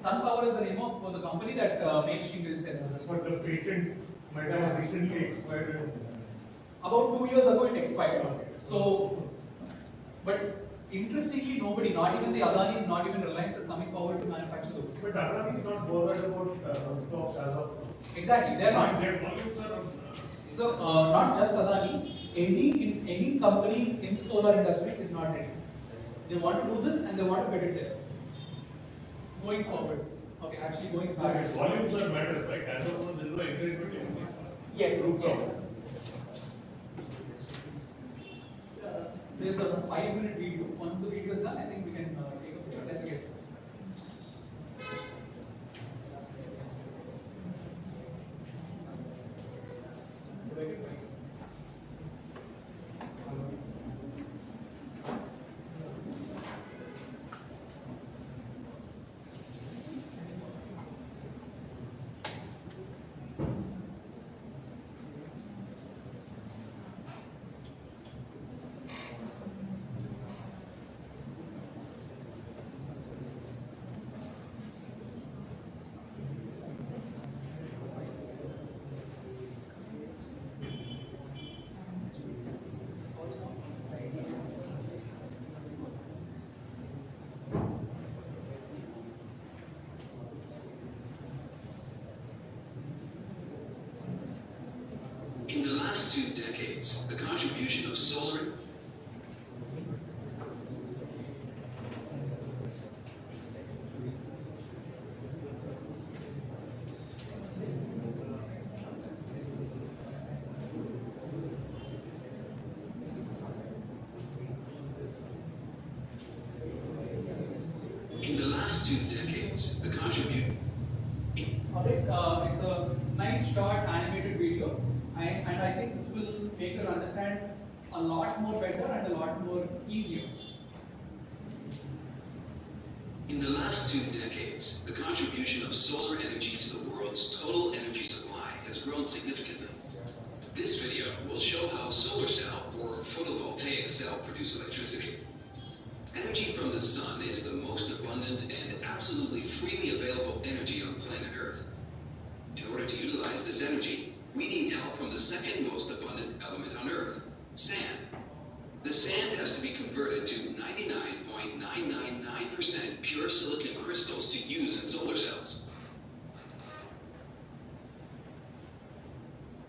Sun Power is the name of the company that makes shingle cells. That's what the patent might have recently expired. About 2 years ago it expired. So, but interestingly nobody, not even the Adanis, not even Reliance is coming forward to manufacture those. But Adani is not bothered about rooftops as of now. Exactly, they're not. Their volumes are So, not just Adani, any company in the solar industry is not ready. They want to do this and they want to fit it there. Going forward. Okay, actually going back. Volumes are matters, right? As of now, there is no encouragement in Yes. rooftop. Yes. There's a 5-minute video. Once the video is done, I think we can take a picture. Then we get started. In the last 2 decades, the contribution of solar Alright, it's a nice short animated video, and I think this will make us understand a lot more better and a lot more easier. In the last 2 decades, the contribution of solar energy to the world's total energy supply has grown significantly. This video will show how solar cell or photovoltaic cell produce electricity. Energy from the sun is the most abundant and absolutely freely available energy on planet Earth. In order to utilize this energy, we need help from the second most abundant element on Earth, sand. The sand has to be converted to 99.999% pure silicon crystals to use in solar cells.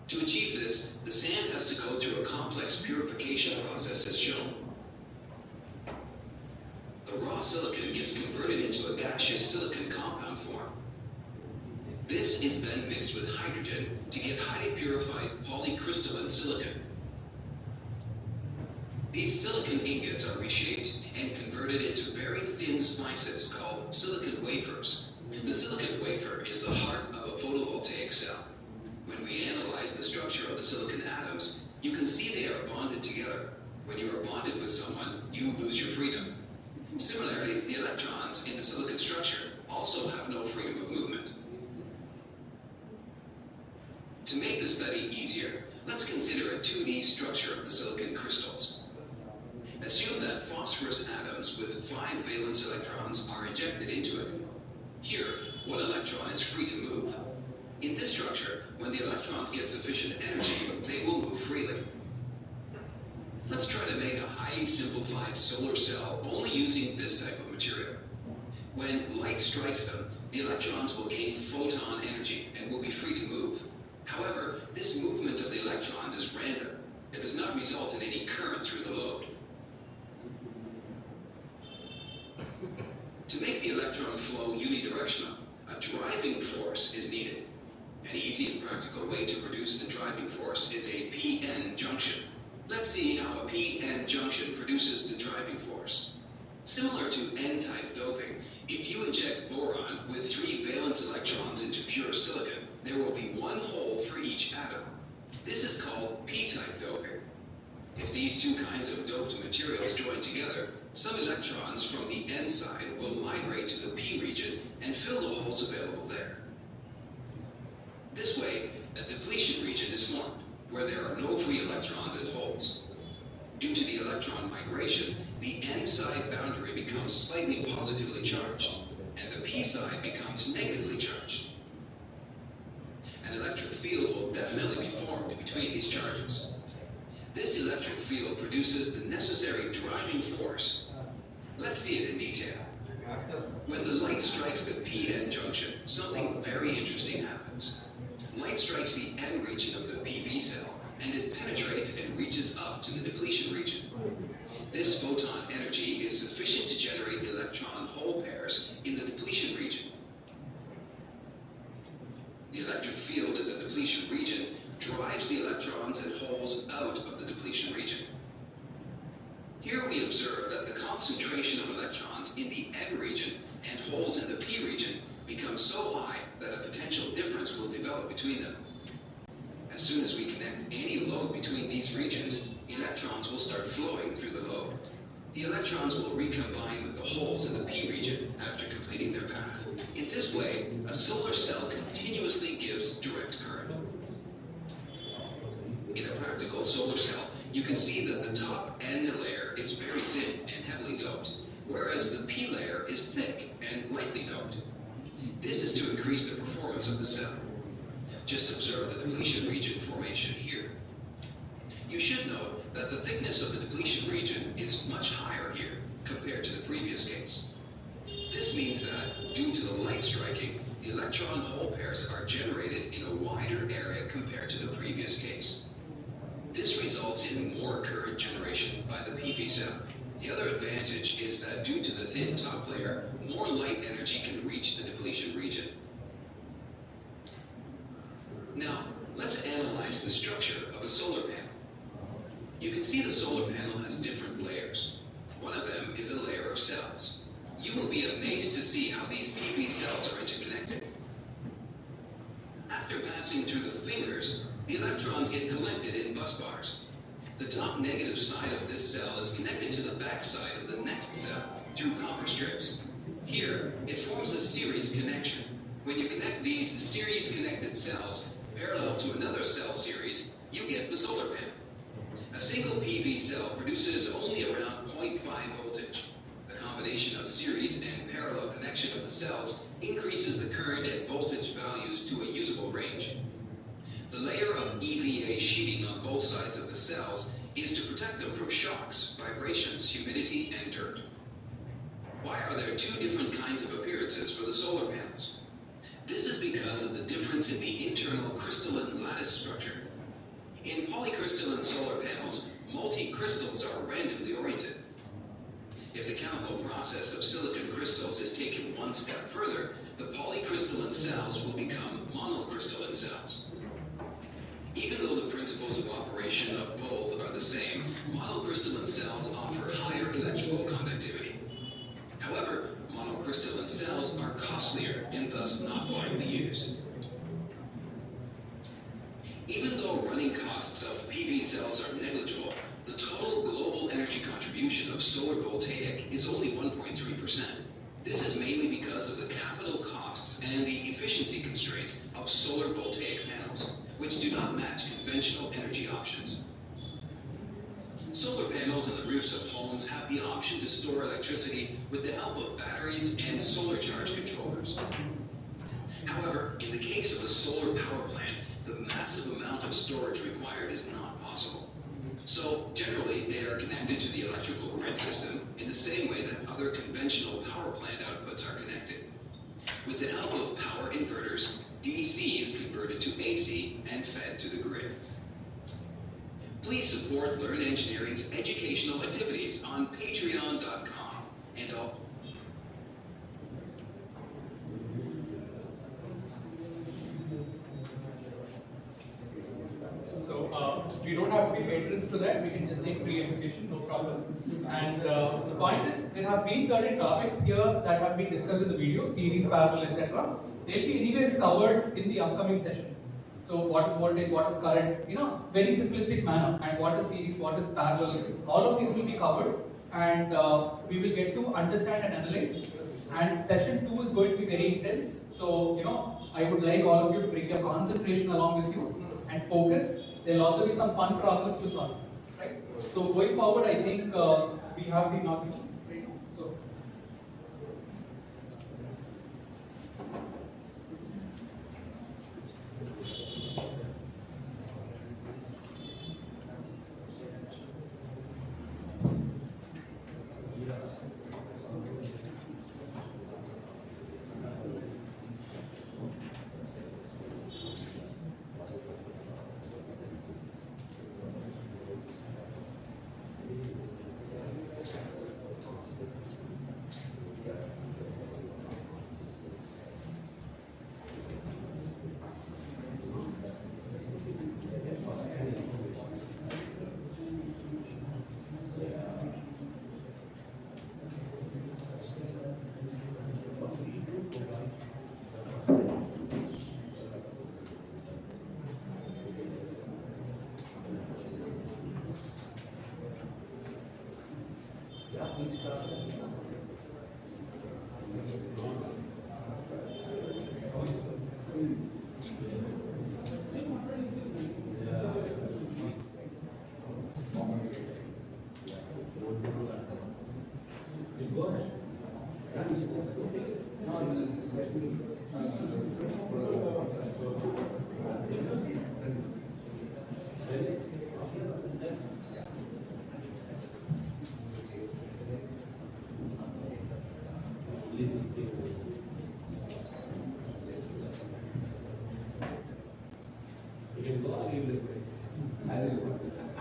To achieve this, the sand has to go through a complex purification process as shown. The raw silicon gets converted into a gaseous silicon compound form. This is then mixed with hydrogen to get highly purified polycrystalline silicon. These silicon ingots are reshaped and converted into very thin slices called silicon wafers. The silicon wafer is the heart of a photovoltaic cell. When we analyze the structure of the silicon atoms, you can see they are bonded together. When you are bonded with someone, you lose your freedom. Similarly, the electrons in the silicon structure also have no freedom of movement. To make the study easier, let's consider a 2D structure of the silicon crystals. Assume that phosphorus atoms with 5 valence electrons are injected into it. Here, one electron is free to move. In this structure, when the electrons get sufficient energy, they will move freely. Let's try to make a highly simplified solar cell only using this type of material. When light strikes them, the electrons will gain photon energy and will be free to move. However, this movement of the electrons is random. It does not result in any current through the load. To make the electron flow unidirectional, a driving force is needed. An easy and practical way to produce a driving force is a p-n junction. Let's see how a p-n junction produces the driving force. Similar to n-type doping, if you inject boron with 3 valence electrons into pure silicon, there will be 1 hole for each atom. This is called p-type doping. If these 2 kinds of doped materials join together, some electrons from the n side will migrate to the p region and fill the holes available there. This way, a depletion region is formed, where there are no free electrons and holes. Due to the electron migration, the n side boundary becomes slightly positively charged, and the p side becomes negatively charged. An electric field will definitely be formed between these charges. This electric field produces the necessary driving force. Let's see it in detail. When the light strikes the p-n junction, something very interesting happens. Light strikes the n region of the PV cell, and it penetrates and reaches up to the depletion region. This photon energy is sufficient to generate electron hole pairs in the depletion region. electric field in the depletion region drives the electrons and holes out of the depletion region. Here we observe that the concentration of electrons in the N region and holes in the P region becomes so high that a potential difference will develop between them. As soon as we connect any load between these regions, electrons will start flowing through the load. The electrons will recombine with the holes in the P region after completing their path. In this way, a solar cell continuously gives direct current. In a practical solar cell, you can see that the top N layer is very thin and heavily doped, whereas the P layer is thick and lightly doped. This is to increase the performance of the cell. Just observe the depletion region formation here. You should note that the thickness of the depletion region is much higher here compared to the previous case. This means that, due to the light striking, the electron-hole pairs are generated in a wider area compared to the previous case. This results in more current generation by the PV cell. The other advantage is that due to the thin top layer, more light energy can reach the depletion region. Now, let's analyze the structure of a solar panel. You can see the solar panel has different layers. One of them is a layer of cells. You will be amazed to see how these PV cells are interconnected. After passing through the fingers, the electrons get collected in bus bars. The top negative side of this cell is connected to the back side of the next cell through copper strips. Here, it forms a series connection. When you connect these series connected cells parallel to another cell series, you get the solar panel. A single PV cell produces only around 0.5 voltage. The combination of series and parallel connection of the cells increases the current and voltage values to a usable range. The layer of EVA sheeting on both sides of the cells is to protect them from shocks, vibrations, humidity, and dirt. Why are there two different kinds of appearances for the solar panels? This is because of the difference in the internal crystalline lattice structure. In polycrystalline solar panels, multi-crystals are randomly oriented. If the chemical process of silicon crystals is taken one step further, the polycrystalline cells will become monocrystalline cells. Even though the principles of operation of both are the same, monocrystalline cells offer higher electrical conductivity. However, monocrystalline cells are costlier and thus not widely used. Even though running costs of PV cells are negligible, the total global energy contribution of solar voltaic is only 1.3%. This is mainly because of the capital costs and the efficiency constraints of solar voltaic panels, which do not match conventional energy options. Solar panels on the roofs of homes have the option to store electricity with the help of batteries and solar charge controllers. However, in the case of a solar power plant, the massive amount of storage required is not possible. So, generally, they are connected to the electrical grid system in the same way that other conventional power plant outputs are connected. With the help of power inverters, DC is converted to AC and fed to the grid. Please support Learn Engineering's educational activities on patreon.com and all. We don't have to pay patrons to that, we can just take free education, no problem. And the point is, there have been certain topics here that have been discussed in the video, series, parallel, etc. They'll be anyways covered in the upcoming session. So what is voltage, what is current, very simplistic manner, and what is series, what is parallel, all of these will be covered, and we will get to understand and analyze. And session 2 is going to be very intense, so I would like all of you to bring your concentration along with you and focus. There will also be some fun problems to solve, right? So going forward, I think we have the knowledge right now. So.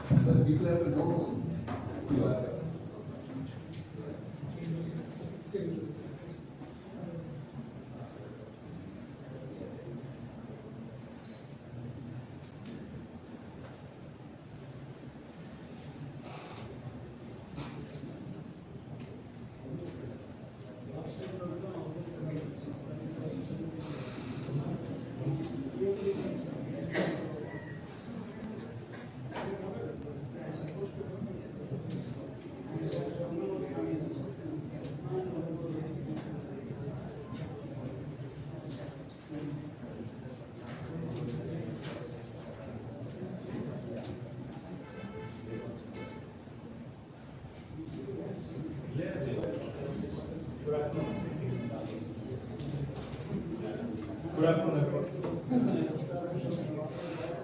Because people have to know who you are. Good afternoon, everyone.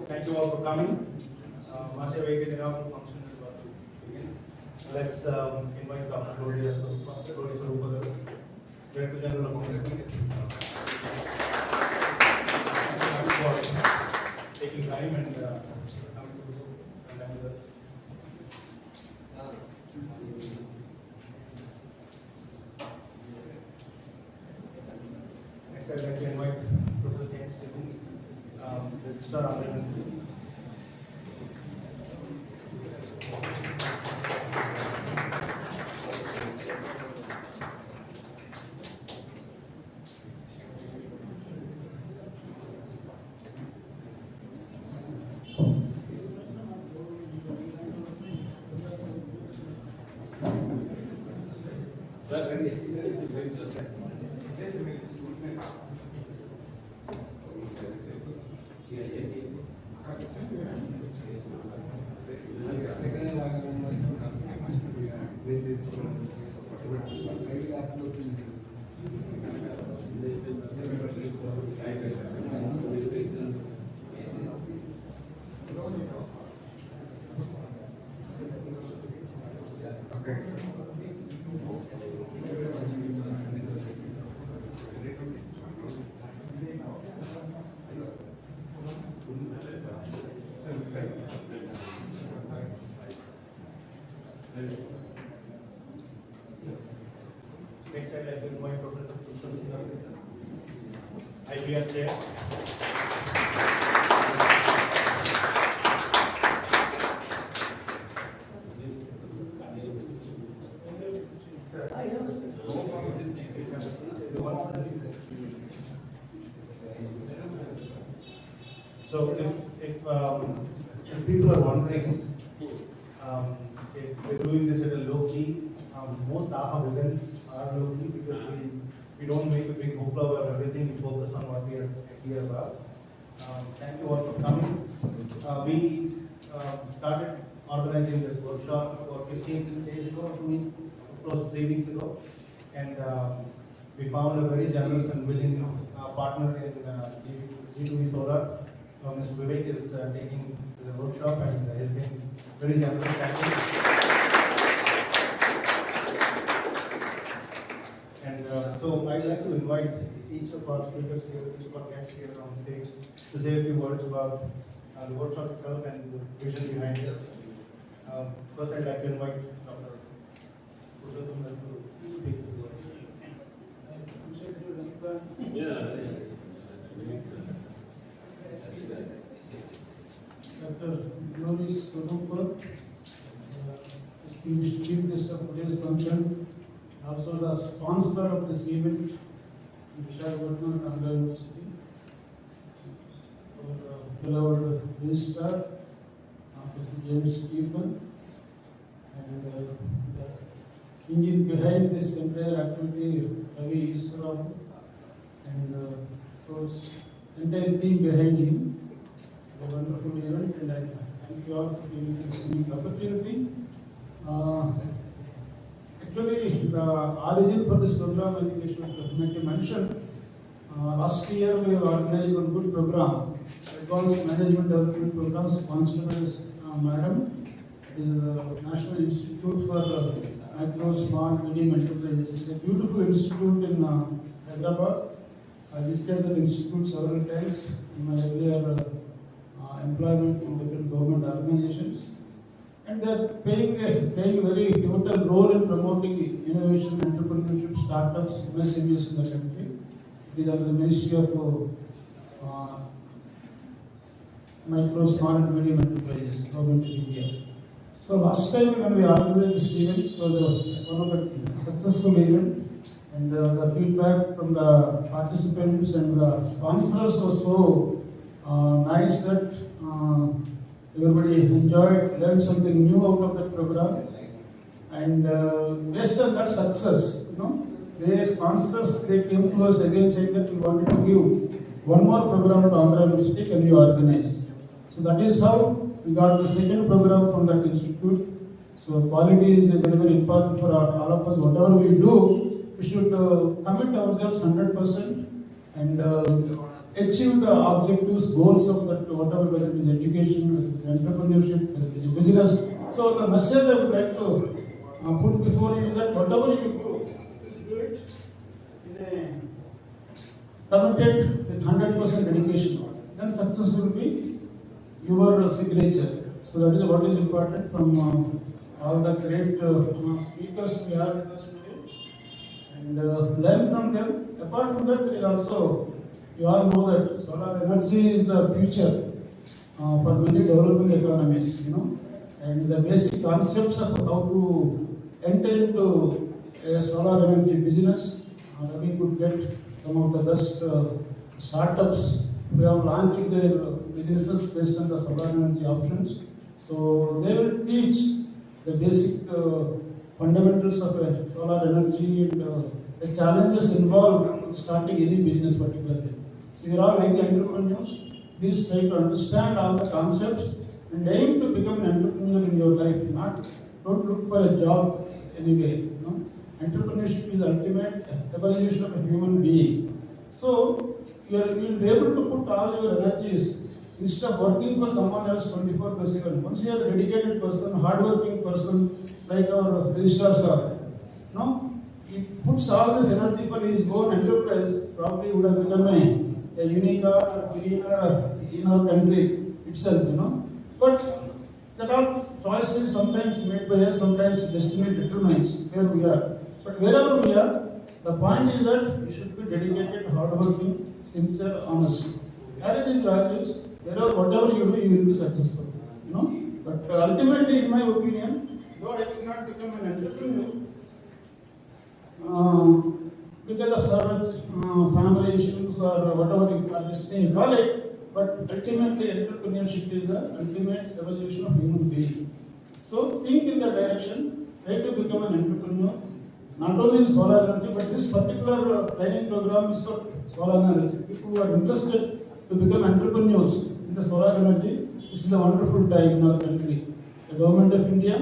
Thank you all for coming. Much awaited inaugural function is about to begin. Let's invite Dr. Gloria Swarupa, Director General of Thank you for taking time and coming to and with us. Next, I'd like to invite Professor James Stevens, Registrar Underground. Next, I'd like to invite Professor IBR Chair. So if people are wondering if we're doing this at a low key, most AHA events are low key because we don't make a big hoopla about everything. We focus on what we are here about. Thank you all for coming. We started organizing this workshop about 15 days ago, 2 weeks, close to 3 weeks ago, and we found a very generous and willing partner in G2V Solar. Mr. Vivek is taking the workshop and has been very generous. And so I'd like to invite each of our speakers here, each of our guests here on stage to say a few words about the workshop itself and the vision behind it. First, I'd like to invite Dr. Purushottam to speak to the Dr. Gloria Swarupa, Chief Guest of today's function, also the sponsor of this event, Vishakhapatnam Andhra University. Our beloved Minister, Professor James Stephen, and the engine behind this entire activity, Ravi Iswaran, and so entire team behind him. A wonderful event, and I thank you all for giving this unique opportunity. Actually, the origin for this program, I think I should definitely mention. Last year we organized one good program, Advanced Management Development Program, sponsored by Madam. It is the National Institute for Micro, Small, Medium Enterprises. It's a beautiful institute in Hyderabad. I visited that institute several times in my earlier employment in different government organizations. And they are playing a very pivotal role in promoting innovation, entrepreneurship, startups, MSMEs in the country. These are the Ministry of Micro, Small and Medium Enterprises, Government of India. So last time when we organized this event, it was one of the successful event, and the feedback from the participants and the sponsors was so nice that everybody enjoyed, learned something new out of that program, and based on that success, the sponsors, they came to us again saying that we wanted to give one more program at Andhra University, can you organize? So that is how we got the second program from that institute. So quality is very important for all of us. Whatever we do, we should commit ourselves 100% and achieve the objectives, goals of that, whatever, whether it is education, entrepreneurship, whether it is business. So the message I would like to put before you is that whatever you do it in a committed with 100% dedication. Then success will be your signature. So that is what is important from all the great speakers we have with us today, and learn from them. Apart from that, there is also, you all know that solar energy is the future for many developing economies, and the basic concepts of how to enter into a solar energy business. We could get some of the best startups who have launched their businesses based on the solar energy options. So they will teach the basic fundamentals of solar energy and the challenges involved in starting any business particularly. So you are all young entrepreneurs. Please try to understand all the concepts and aim to become an entrepreneur in your life. Don't look for a job anyway. Entrepreneurship is the ultimate evolution of a human being. So you will be able to put all your energies instead of working for someone else 24/7. Once you are a dedicated person, hardworking person, like our registrars are, he puts all this energy for his own enterprise, probably would have become a unicorn or billionaire in our country itself, But that all choices sometimes made by us, sometimes destiny determines where we are. But wherever we are, the point is that we should be dedicated, hardworking, sincere, honest. Carry these values. Whatever you do, you will be successful. But ultimately, in my opinion, though I could not become an entrepreneur because of certain family issues or whatever you call it, but ultimately entrepreneurship is the ultimate evolution of human being. So think in that direction, try to become an entrepreneur, not only in solar energy, but this particular training program is for solar energy. People who are interested to become entrepreneurs in the solar energy, this is a wonderful time in our country. The government of India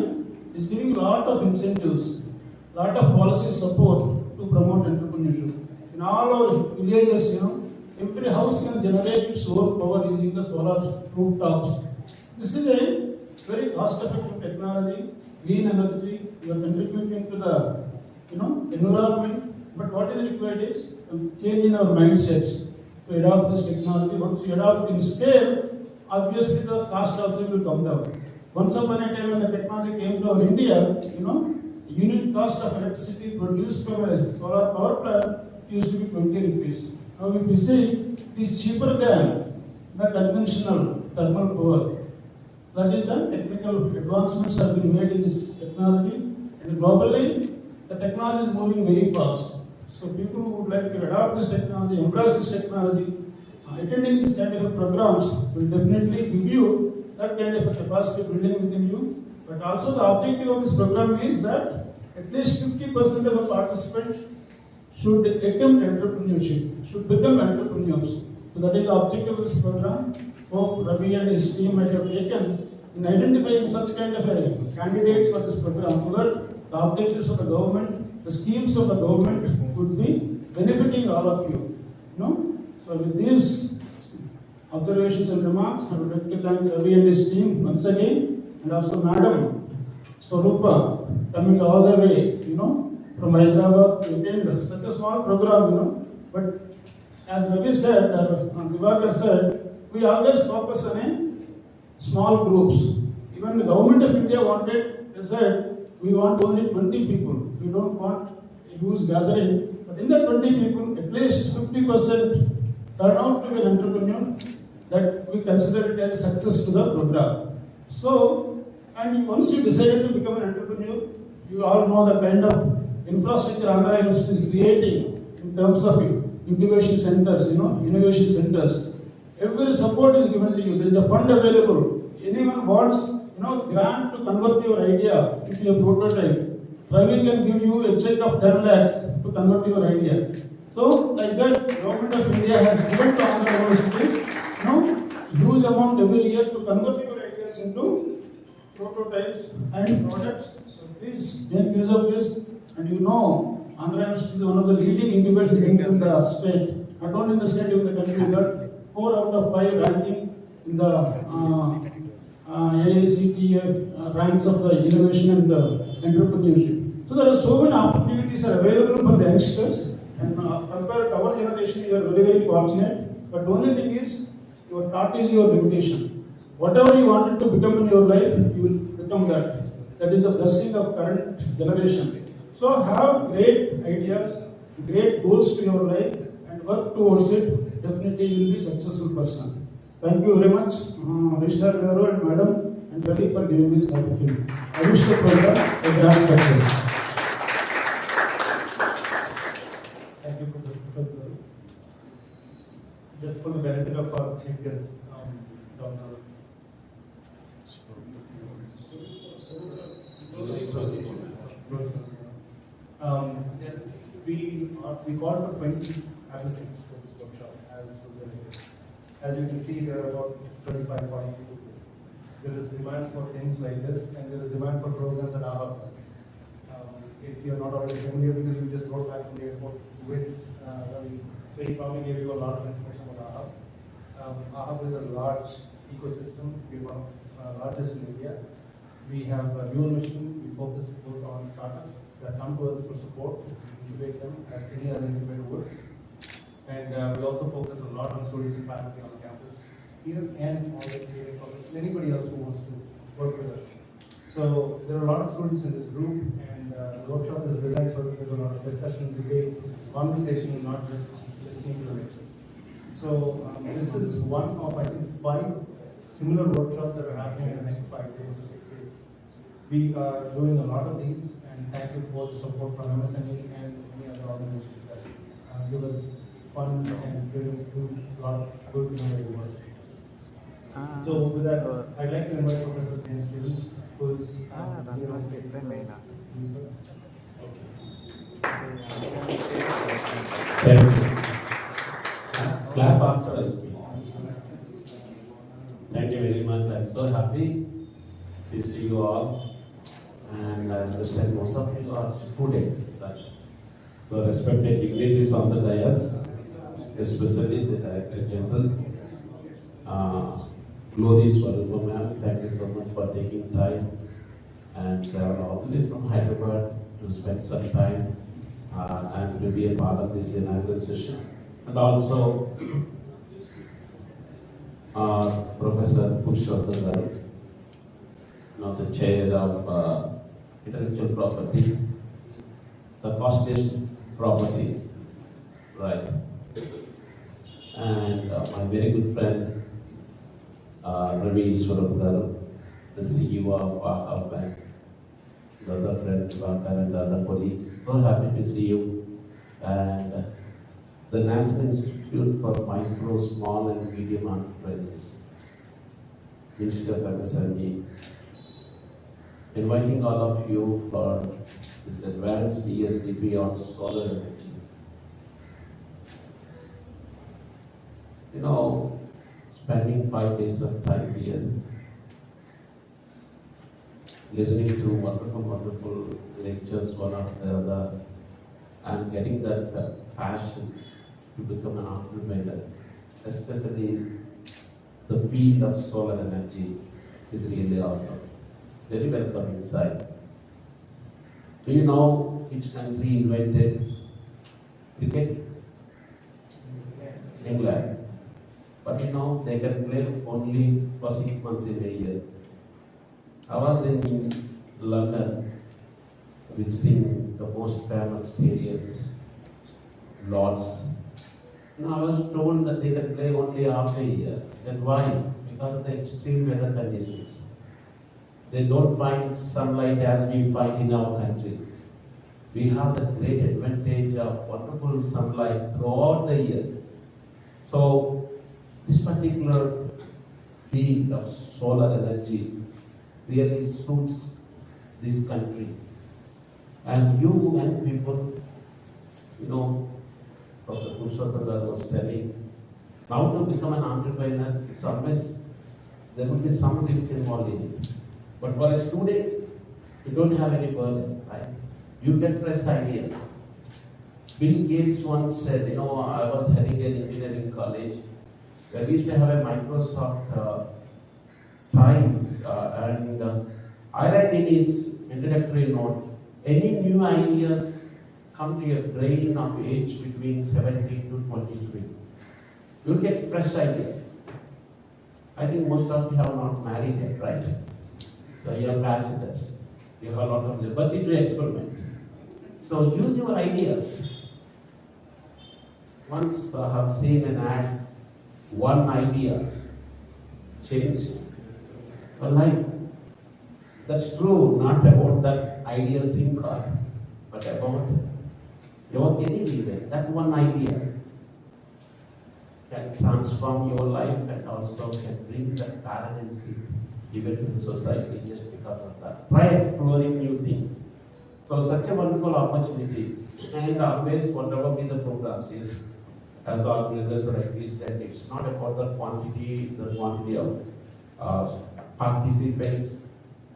is giving a lot of incentives, lot of policy support to promote entrepreneurship. In all our villages, every house can generate its own power using the solar rooftops. This is a very cost-effective technology, green energy. You are contributing to the environment. But what is required is change in our mindsets to adopt this technology. Once you adopt in scale, obviously the cost also will come down. Once upon a time when the technology came to our India, unit cost of electricity produced from a solar power plant used to be 20 rupees. Now if you see, it is cheaper than the conventional thermal power. That is the technical advancements have been made in this technology, and globally the technology is moving very fast. So people who would like to adopt this technology, embrace this technology, attending this kind of programs will definitely give you that kind of a capacity building within you. But also the objective of this program is that at least 50% of the participants should attempt entrepreneurship, should become entrepreneurs. So that is the objective of this program. Hope Ravi and his team might have taken in identifying such kind of candidates for this program, so that the objectives of the government, the schemes of the government would be benefiting all of you. So with these observations and remarks, I would like to thank Ravi and his team once again, and also Madam Swarupa coming all the way, from Hyderabad to attend such a small program, But as Ravi said, Divakar said, we always focus on small groups. Even the government of India wanted, they said, we want only 20 people. We don't want a huge gathering. But in that 20 people, at least 50% turn out to be an entrepreneur, that we consider it as a success to the program. So, and once you decided to become an entrepreneur, you all know the kind of infrastructure Andhra University is creating in terms of incubation centers, innovation centers. Every support is given to you. There is a fund available. Anyone wants, grant to convert your idea into a prototype. Ravi can give you a check of 10 lakhs to convert your idea. So, like that, the government of India has given to Andhra University, huge amount every year to convert your ideas into prototypes and products. So, please make use of this. And Andhra University is one of the leading incubation centers in the state. Not only in the state, even the country. We got 4 out of 5 ranking in the AICTE ranks of the innovation and the entrepreneurship. So there are so many opportunities are available for the youngsters. And compared to our generation, you are very, very fortunate. But the only thing is, your thought is your limitation. Whatever you wanted to become in your life, you will become that. That is the blessing of current generation. So have great ideas, great goals to your life, and work towards it. Definitely you will be a successful person. Thank you very much, Mr. Garu and Madam, and Ravi for giving me this opportunity. I wish the program a grand success. Thank you, Professor Garu. Just for the benefit of our chief guest, Dr. We called for 20 applicants for this workshop, as you can see, there are about 35, 40 people. There is demand for things like this, and there is demand for programs that AHA runs. If you're not already familiar, because we just brought back from the airport with Ravi, so he probably gave you a lot of information about AHA. AHA is a large ecosystem. We're one of the largest in India. We have a dual mission. We focus both on startups that come to us for support, incubate them as any other incubator would. And we also focus a lot on students and faculty on campus here and on the creative college, and anybody else who wants to work with us. So there are a lot of students in this group, and the workshop is designed so that there's a lot of discussion, debate, conversation, and not just listening to the lecture. So this is one of, I think, 5 similar workshops that are happening in the next 5 days or 6 days. We are doing a lot of these, and thank you for the support from MSME and many other organizations that give us fund and freedom to do a lot of good innovative work. So with that, I'd like to invite Professor James Stephen, who is here on stage. Thank you. Clap after us. Thank you very much. I'm so happy to see you all. And I understand most of you are students, right? So respected dignitaries on the dais, especially the Director General, Glories Swarupa ma'am, thank you so much for taking time and travel all the way from Hyderabad to spend some time and to be a part of this inaugural session. And also Professor Purushottam Garu, the chair of intellectual property, the costliest property, right? And my very good friend Ravi Swarupa, the CEO of AHA Bank, the other friend Divakar and the other colleagues. So happy to see you. And the National Institute for Micro, Small and Medium Enterprises, Ministry of MSME, inviting all of you for this advanced ESDP on solar energy. You know, spending 5 days of time here, listening to wonderful lectures one after the other, and getting that passion to become an entrepreneur, especially the field of solar energy is really awesome. Very welcome inside. Do you know which country invented cricket? England. But you know, they can play only for 6 months in a year. I was in London visiting the most famous stadiums, Lords. I was told that they can play only half a year. I said, why? Because of the extreme weather conditions. They don't find sunlight as we find in our country. We have the great advantage of wonderful sunlight throughout the year. So, this particular field of solar energy really suits this country. And you young people, you know, Professor Purushottam was telling, now to become an entrepreneur, it's always, there will be some risk involved in it. But for a student, you don't have any burden, right? You get fresh ideas. Bill Gates once said, you know, I was heading an engineering college where we used to have a Microsoft time, and I read in his introductory note, any new ideas come to your brain of age between 17 to 23. You'll get fresh ideas. I think most of you have not married yet, right? So you are bachelors. You have a lot of liberty to experiment. So use your ideas. Once I have seen an ad, one idea changed your life. That's true, not about that idea SIM card, but about your career even. That one idea can transform your life and also can bring that paradigm shift even to the society just because of that. Try exploring new things. So such a wonderful opportunity, and always whatever be the programs is, as the organizers rightly said, it's not about the quantity of participants.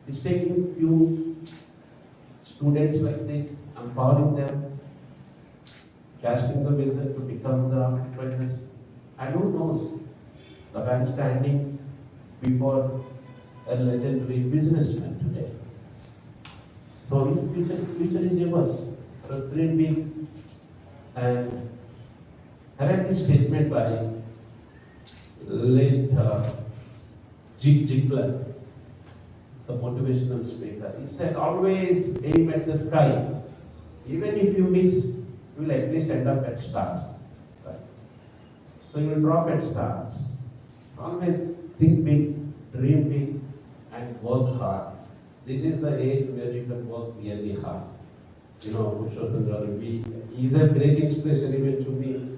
It's taking few students like this, empowering them, casting the vision to become the entrepreneurs. And who knows that I'm standing before a legendary businessman today. So future is yours. So dream big. And I read this statement by late Zig Ziglar, the motivational speaker. He said, always aim at the sky. Even if you miss, you will at least end up at stars. Right? So you will drop at stars. Always think big, dream big, and work hard. This is the age where you can work really hard. You know, Purushottam is a great inspiration even to me.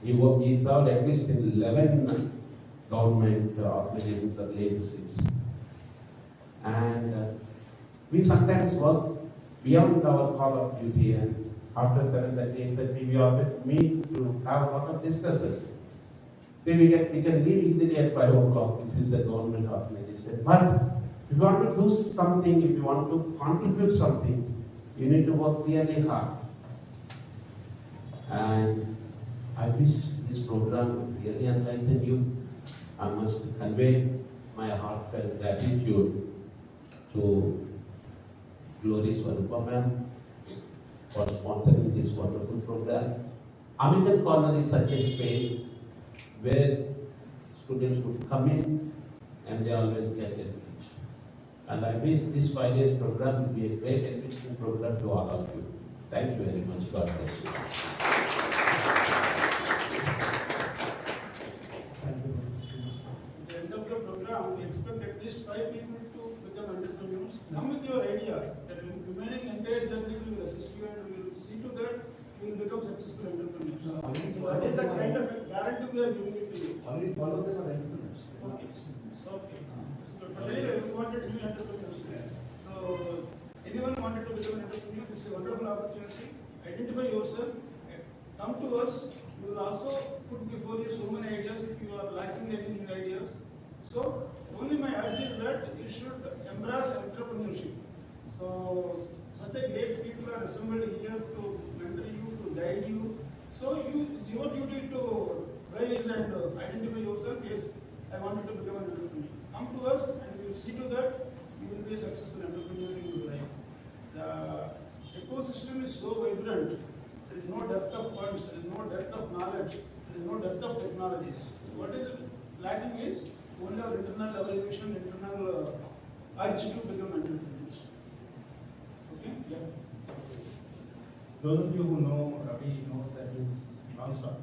He served at least in 11 government organizations and leaderships. And we sometimes work beyond our call of duty, and after 7:30, 8:30, we often meet to have a lot of discussions. See, we can leave easily at 5 o'clock. This is the government organization. But if you want to do something, if you want to contribute something, you need to work really hard. And I wish this program would really enlighten you. I must convey my heartfelt gratitude to Glory Swarupa ma'am for sponsoring this wonderful program. American Corner is such a space where students would come in and they always get enriched. And I wish this 5 days program will be a great enrichment program to all of you. Thank you very much. God bless you. At the end of the program, we expect at least 5 people to become entrepreneurs. Come with your idea. That remaining entire journey we will assist you and we will see to that you will become successful entrepreneurs. So that is the kind of guarantee we are giving it to you. Only follow them are entrepreneurs. Okay. Okay. Anyway, we wanted new entrepreneurs. So anyone wanted to become an entrepreneur, this is a wonderful opportunity. Identify yourself, come to us. We will also put before you so many ideas if you are lacking any new ideas. So only my urge is that you should embrace entrepreneurship. So such a great people are assembled here to mentor you, to guide you. So your duty to rise and identify yourself. Yes, I wanted to become an entrepreneur. Come to us and we will see to that you will be a successful entrepreneur in your life. The ecosystem is so vibrant. There is no depth of funds, there is no depth of knowledge, there is no depth of technologies. What is lacking is only our internal evaluation, internal urge to become entrepreneurs. Okay? Yeah. Those of you who know Ravi knows that he's non-stop.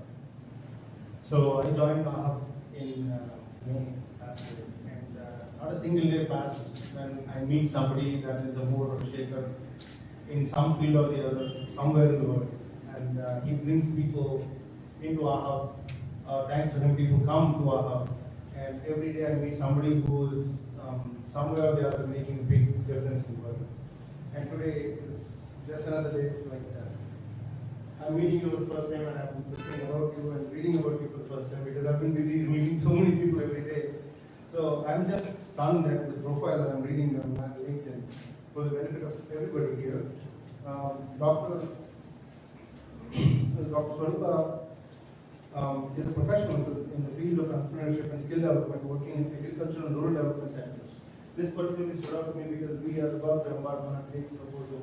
So I joined Mahab in May last year, and not a single day passed when I meet somebody that is a mover or a shaker in some field or the other, somewhere in the world. And he brings people into our hub. Thanks to him, people come to our hub. And every day I meet somebody who is somewhere or the other making a big difference in the world. And today is just another day like that. I'm meeting you for the first time and I'm listening about you and reading about you for the first time because I've been busy meeting so many people every day. So I'm just stunned at the profile that I'm reading on my LinkedIn for the benefit of everybody here. Dr. Swarupa is a professional in the field of entrepreneurship and skill development working in agricultural and rural development sectors. This particularly stood out to me because we are about to embark on a big proposal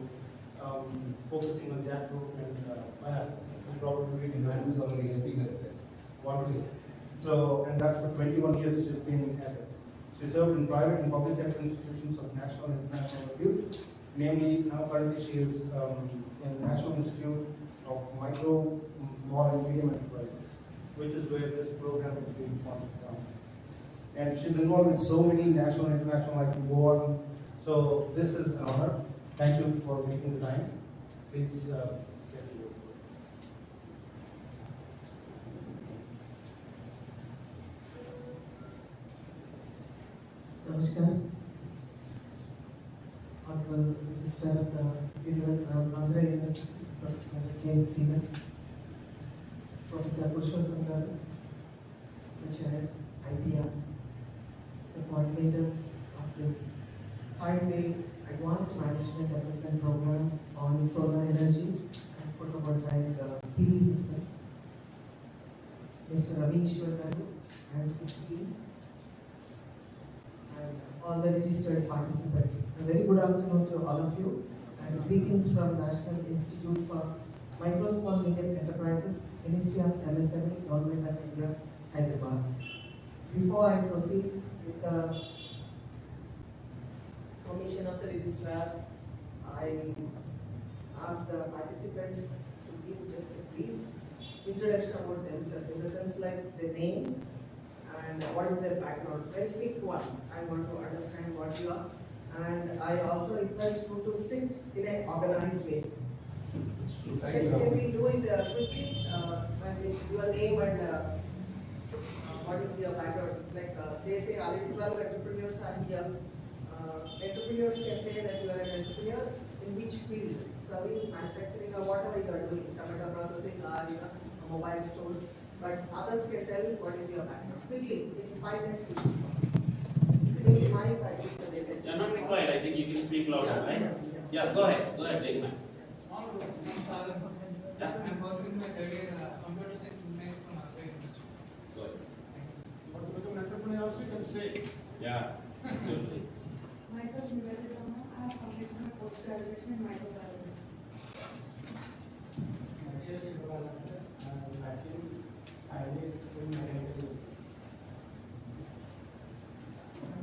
focusing on jackfruit and pineapple. And probably Madam is already helping us there. Wonderful. So, and that's for 21 years she's been at it. She served in private and public sector institutions of national and international repute. Namely, now currently she is in the National Institute of Micro, Small and Medium Enterprises, which is where this program is being sponsored from. And she's involved with so many national and international, I can go on. So this is an honor. Thank you for making the time. Please say a few words. Namaskar. Honorable Registrar of the Andhra University, Professor James Stephen, Professor Purushottam Garu, the Chair, IPR, the coordinators of this 5-day Advanced Management Development Program on solar energy and photovoltaic PV systems, Mr. Ravi Garu and his team, and all the registered participants. A very good afternoon to all of you, and greetings from National Institute for Micro, Small, Medium Enterprises, Ministry of MSME, Government of India, Hyderabad. Before I proceed with the permission of the registrar, I ask the participants to give just a brief introduction about themselves, in the sense like their name and what is their background. Very quick one. I want to understand what you are. And I also request you to sit in an organized way. Can we do it quickly? With your name and what is your background? Like they say already 12 entrepreneurs are here. Entrepreneurs can say that you are an entrepreneur in which field? Service, manufacturing, or whatever you are doing, tomato processing or mobile stores. But others can tell what is your background. Quickly, in 5 minutes. If you need mic, I think they can. You're not required. I think you can speak louder, right? Yeah, go ahead. Go ahead, take mine. I'm pursuing my career computer science engineering from Andhra University. Good. You want to become an entrepreneur also, you can say. Yeah, absolutely. Myself, Nivedita, I have completed my post-graduation in microbiology. Myself, Shivalanta, I am bachelor finally in mechanical.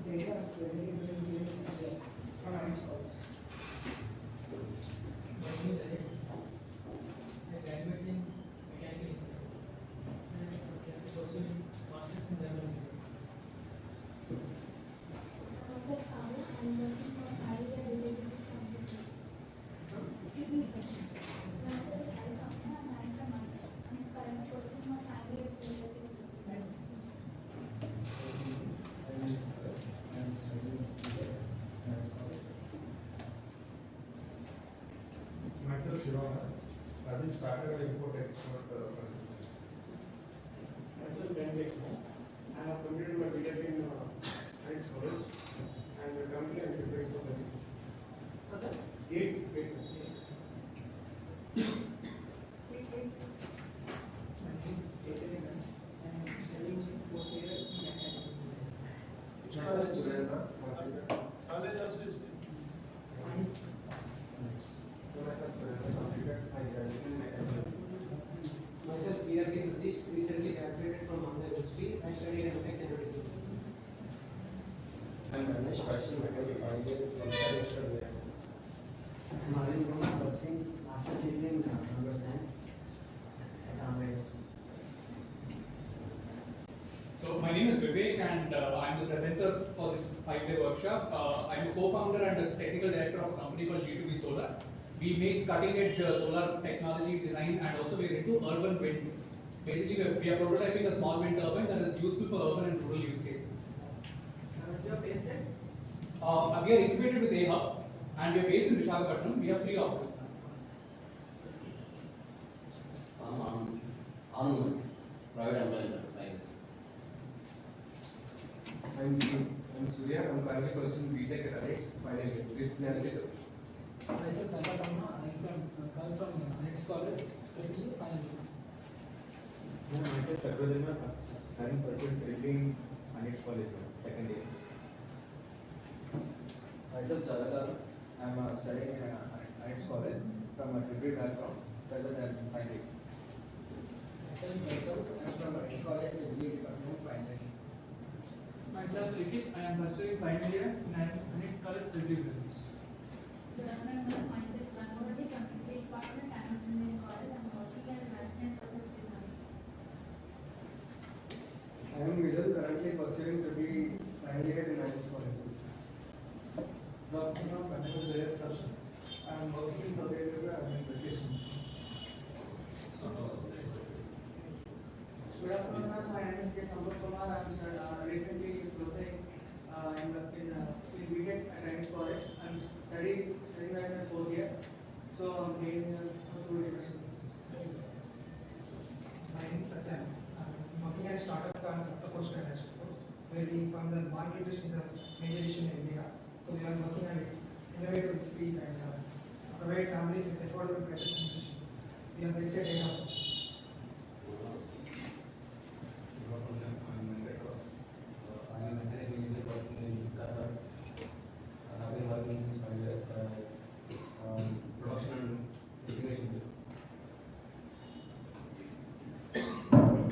They are very different things from my schools. I graduated in mechanical engineering and pursuing masters in thermal engineering. I'm working for idea related to computer. Myself, I'm currently pursuing my idea related to myself Shivana. I've been started at import export consultant. Myself Benedict. I have completed my BTech in Science College and currently I am preparing for the 8th grade. College also is Myself, PRK Satish, recently graduated from Andhra University. I studied in Tech and I'm Ramesh Kaushal, mechanical engineer. I'm Arvind Kumar, pursuing master's degree in computer science at Andhra University. So my name is Vivek and I'm the presenter for this 5-day workshop. I'm a co-founder and a technical director of a company called G2B Solar. We make cutting-edge solar technology design and also we're into urban wind. Basically, we are prototyping a small wind turbine that is useful for urban and rural use cases. You are based at? We are integrated with A-Hub and we are based in Visakhapatnam. We have 3 offices now. I'm private employee. I'm Surya. I'm currently pursuing BTech at Alex, final year. Myself, Nagatama, I come from Alex College, currently final year. Myself, Sakradima. I'm pursuing training Alex College, second year. Myself, Chavela. I'm studying in Alex College from a degree background, present and final year. Myself, Jacob, I'm from Alex College, Degree Department, final year. Myself, Likit, I am pursuing final year in Alex College Civil Business. Good afternoon, myself, Rangoli, from Degree Department, Amazon College, and working as resident of the Economics. I am Vidal, currently pursuing to be final year in Alex College. Good afternoon, my name is Jayas Harshan. I am working in Saudi Arabia and in vacation. Good afternoon, ma'am. My name is K. Sampath Kumar. I am recently closing in BTech at Alex College. I am studying right in 4th year. So I am playing through education. My name is Sachin. I'm working at a startup concept approach international course, where we found the malnutrition is a major issue in India. So we are working on its innovative recipes and provide families with affordable prices and nutrition. We are based at A-Hub.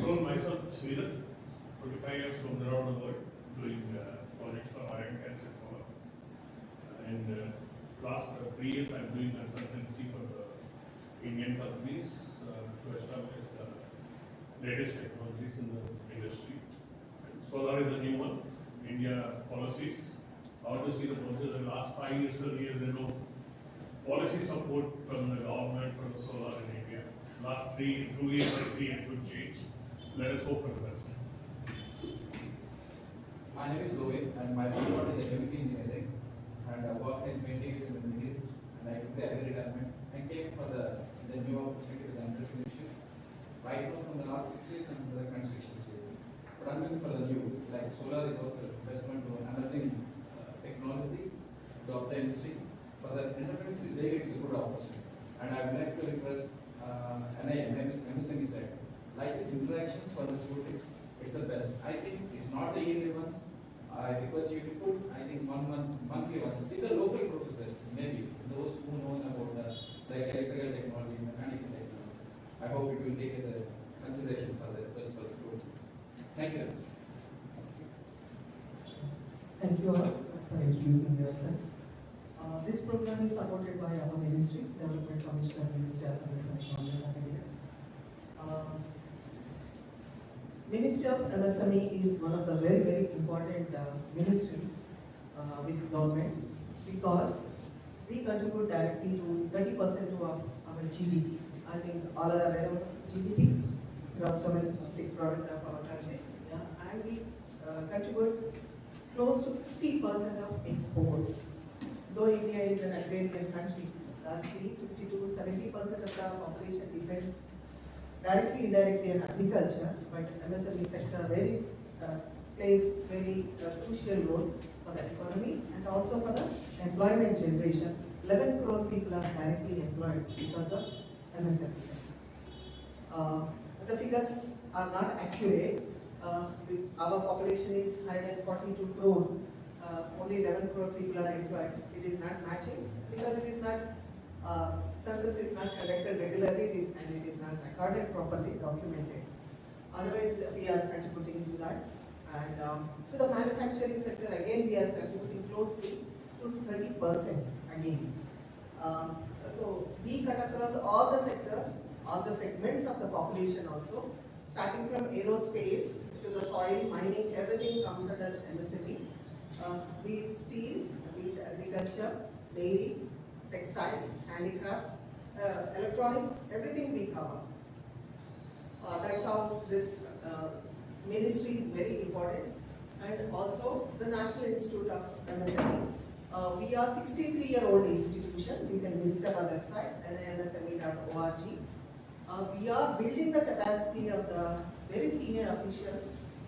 Myself, Sweden, 25 years from around the world, doing projects for oil and gas sector. And last 3 years, I'm doing consultancy for the Indian companies to establish the latest technologies in the industry. Solar is a new one. India policies. How to see the policies in the last 5 years, 7 years, there is no policy support from the government for the solar in India. Last 2 years, I see it could change. Let us hope for the best. My name is Rohit and my background is chemical engineering and I worked in 20 years in the Middle East and I took the early retirement and came for the new opportunity with entrepreneurship. Right now from the last 6 years I'm in the construction series. But I'm looking for the new, like solar is also investment to emerging technology to of the industry. For the entrepreneurs, it's a good opportunity. And I would like to request NIM, MSME side. Like these interactions for the students, it's the best. I think it's not the yearly ones. I request you to put, I think, monthly ones with the local professors, maybe those who know about the like electrical technology, mechanical technology. I hope it will take as a consideration for the request for the students. Thank you. Thank you all for introducing yourself. This program is supported by our ministry, Development Commission and Ministry of MSME and Academia. Ministry of MSME is one of the very, very important ministries with government because we contribute directly to 30% to our GDP. I think all are aware of GDP, gross domestic product of our country. Yeah, and we contribute close to 50% of exports. Though India is an agrarian country, largely 50 to 70% of the population depends directly, indirectly on agriculture, but MSME sector plays very crucial role for the economy and also for the employment generation. 11 crore people are directly employed because of MSME sector. The figures are not accurate. Our population is 142 crore. Only 11 crore people are employed. It is not matching because it is not, census is not conducted regularly and it is not recorded properly, documented. Otherwise, we are contributing to that. And to the manufacturing sector, again, we are contributing closely to 30% again. So we cut across all the sectors, all the segments of the population also, starting from aerospace to the soil, mining, everything comes under MSME. Be it steel, be it agriculture, dairy, textiles, handicrafts, electronics, everything we cover. That's how this ministry is very important. And also the National Institute of MSME. We are 63-year-old institution. You can visit our website, nmsme.org. We are building the capacity of the very senior officials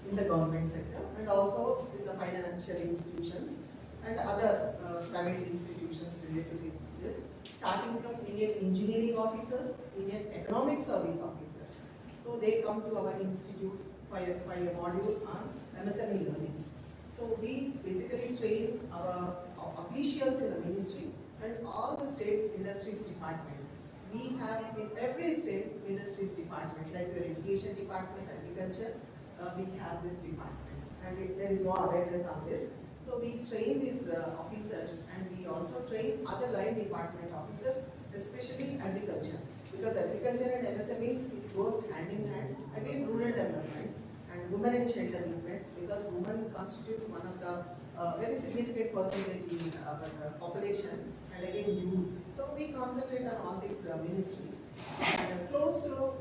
in the government sector and also in the financial institutions and other private institutions related with this, starting from Indian engineering officers, Indian economic service officers. So they come to our institute for a module on MSME learning. So we basically train our officials in the ministry and all the state industries department. We have in every state industries department, like the education department, agriculture, we have these departments, and there is no awareness on this. So we train these officers, and we also train other line department officers, especially agriculture, because agriculture and MSMEs, it goes hand in hand. Again, rural development and women and child development, because women constitute one of the very significant percentage in our population, and again youth. So we concentrate on all these ministries. And close to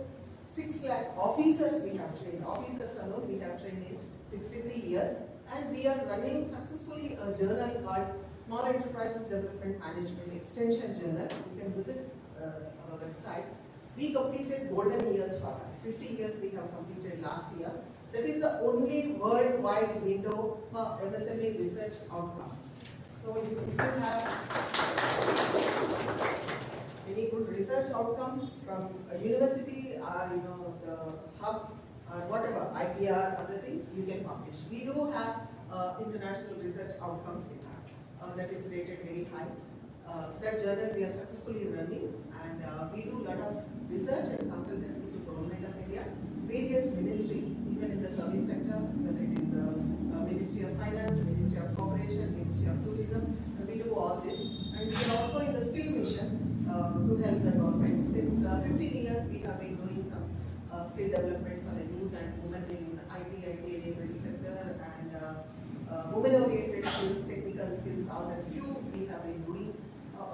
6 lakh officers we have trained. Officers alone we have trained in 63 years, and we are running successfully a journal called Small Enterprises Development Management Extension Journal. You can visit our website. We completed golden years for that. 50 years we have completed last year. That is the only worldwide window for MSME research outcomes. So if you have any good research outcome from a university or the hub or whatever, IPR, other things, you can publish. We do have international research outcomes in that. That is rated very high. That journal we are successfully running, and we do a lot of research and consultancy to Government of India, various ministries, even in the service sector, whether it is the Ministry of Finance, Ministry of Corporation, Ministry of Tourism, we do all this. And we are also in the skill mission to help the government. Since 15 years we have been doing some skill development for the youth and women in IT, enabled sector, and women-oriented skills, technical skills, all that few we have been doing.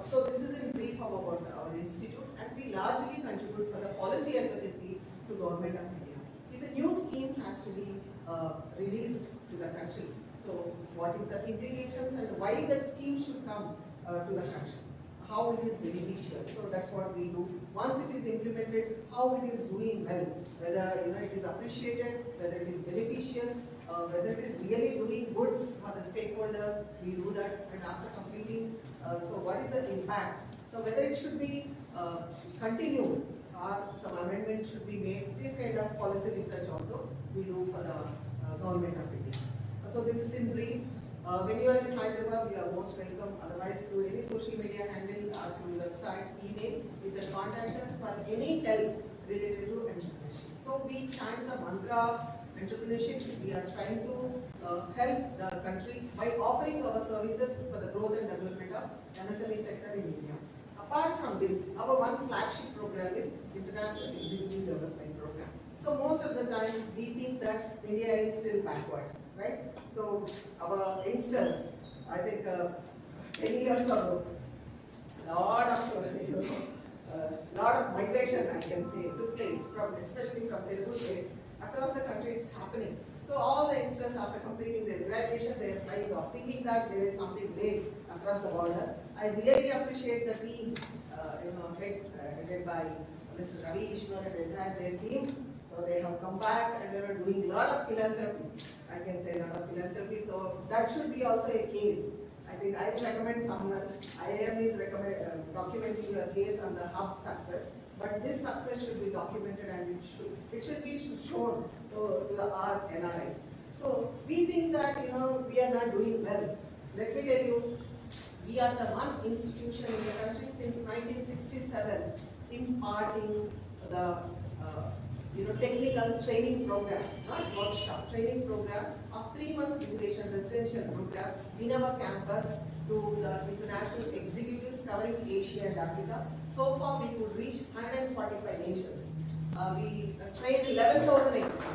So this is in brief about our institute, and we largely contribute for the policy advocacy to Government of India. If a new scheme has to be released to the country, so what is the implications and why that scheme should come to the country, how it is beneficial. So that's what we do. Once it is implemented, how it is doing well, whether it is appreciated, whether it is beneficial, whether it is really doing good for the stakeholders. We do that, and after completing, so what is the impact? So whether it should be continued or some amendment should be made. This kind of policy research also we do for the Government of India. So this is in brief. When you are in Hyderabad, you are most welcome. Otherwise, through any social media handle or through website, email, you can contact us for any help related to entrepreneurship. So we chant the mantra of entrepreneurship. We are trying to help the country by offering our services for the growth and development of MSME sector in India. Apart from this, our one flagship program is International Executive Development Program. So most of the time, we think that India is still backward, right? So our youngsters, I think 10 years ago, lot of migration, I can say, took place especially from Telugu states across the country. It's happening. So all the youngsters, after completing their graduation, they are flying off, thinking that there is something great across the borders. I really appreciate the team headed by Mr. Ravi Ishwar and the entire their team. So they have come back and they were doing a lot of philanthropy. I can say a lot of philanthropy. So that should be also a case. I think I will recommend someone. IIM is documenting your case on the hub success. But this success should be documented and it should be shown to our NRIs. So we think that we are not doing well. Let me tell you, we are the one institution in the country since 1967 imparting the technical training program, not workshop, training program of 3 months duration residential program in our campus to the international executives covering Asia and Africa. So far we could reach 145 nations. We trained 11,000 executives.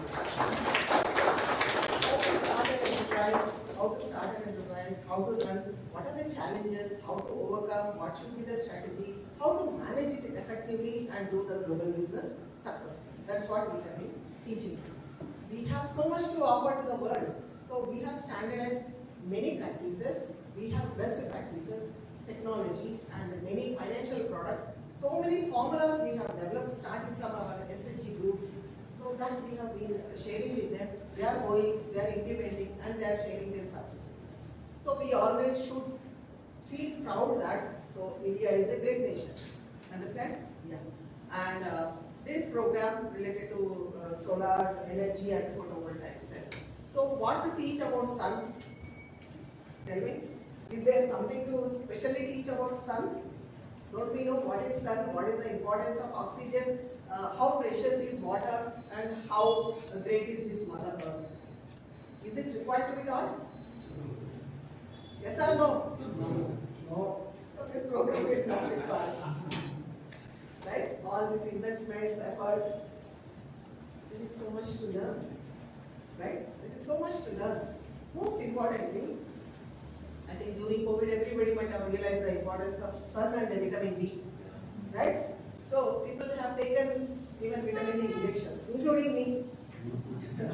How to start an enterprise, how to run, what are the challenges, how to overcome, what should be the strategy, how to manage it effectively and do the global business successfully. That's what we have been teaching. We have so much to offer to the world. So we have standardized many practices, we have best practices, technology and many financial products. So many formulas we have developed starting from our SHG groups. So that we have been sharing with them. They are going, they are implementing and they are sharing their success with us. So we always should feel proud that India is a great nation. Understand? Yeah. And this program related to solar energy and photovoltaic cell. So what to teach about sun? Tell me. Is there something to specially teach about sun? Don't we know what is sun? What is the importance of oxygen? How precious is water? And how great is this Mother Earth? Is it required to be taught? Yes or no? No. So this program is not required. Right? All these investments, efforts, there is so much to learn. Right? There is so much to learn. Most importantly, I think during COVID, everybody might have realized the importance of sun and the vitamin D. Right? So people have taken even vitamin D injections, including me.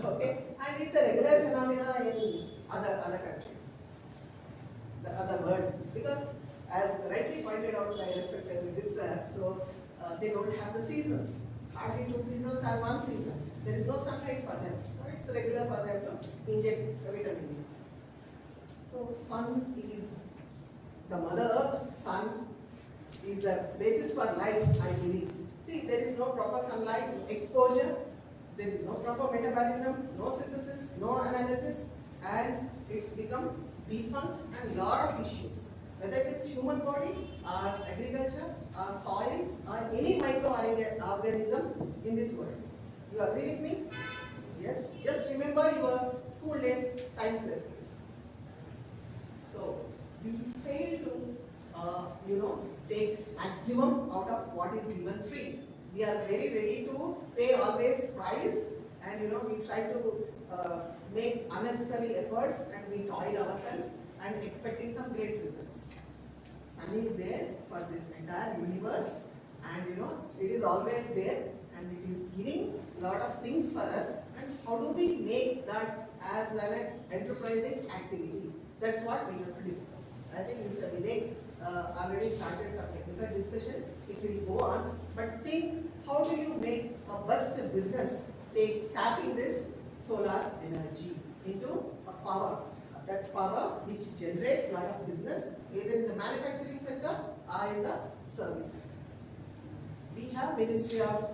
Okay? And it's a regular phenomenon in other countries, the other world. Because as rightly pointed out by respected registrar, so they don't have the seasons. Hardly 2 seasons or 1 season. There is no sunlight for them. So it's regular for them to inject the vitamin D. So sun is the Mother Earth. Sun is the basis for life, I believe. See, there is no proper sunlight exposure, there is no proper metabolism, no synthesis, no analysis, and it's become defunct and lot of issues. Whether it is human body, or agriculture, or soil, or any microorganism in this world. You agree with me? Yes? Just remember your school days science lessons. So, we fail to take maximum out of what is given free. We are very ready to pay always price, and we try to make unnecessary efforts and we toil ourselves and expecting some great results. Sun is there for this entire universe, and it is always there and it is giving a lot of things for us. And how do we make that as an enterprising activity? That's what we have to discuss. I think Mr. Vivek already started some technical discussion. It will go on. But think, how do you make a best business tapping this solar energy into a power? That power which generates a lot of business either in the manufacturing sector or in the service sector. We have Ministry of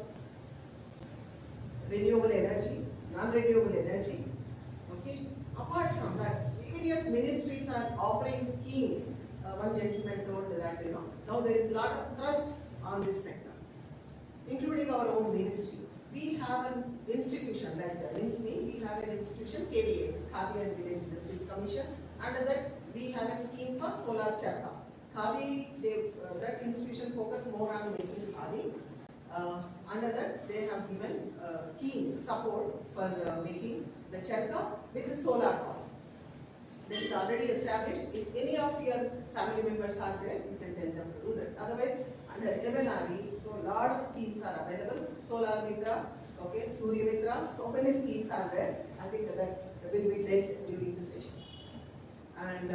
Renewable Energy, Non-Renewable Energy. Okay. Apart from that, various ministries are offering schemes. One gentleman told that now there is a lot of trust on this sector, including our own ministry. We have an institution that means we have an institution, KVS, Khadi and Village Industries Commission. Under that, we have a scheme for solar charka. Khadi, that institution focus more on making khadi. Under that, they have given schemes, support for making the charka with the solar power. That is already established. If any of your family members are there, you can tell them to do that. Otherwise, under MNRE, so a lot of schemes are available. Solar Mitra, okay, Surya Mitra, so many schemes are there. I think that will be dealt during the sessions. And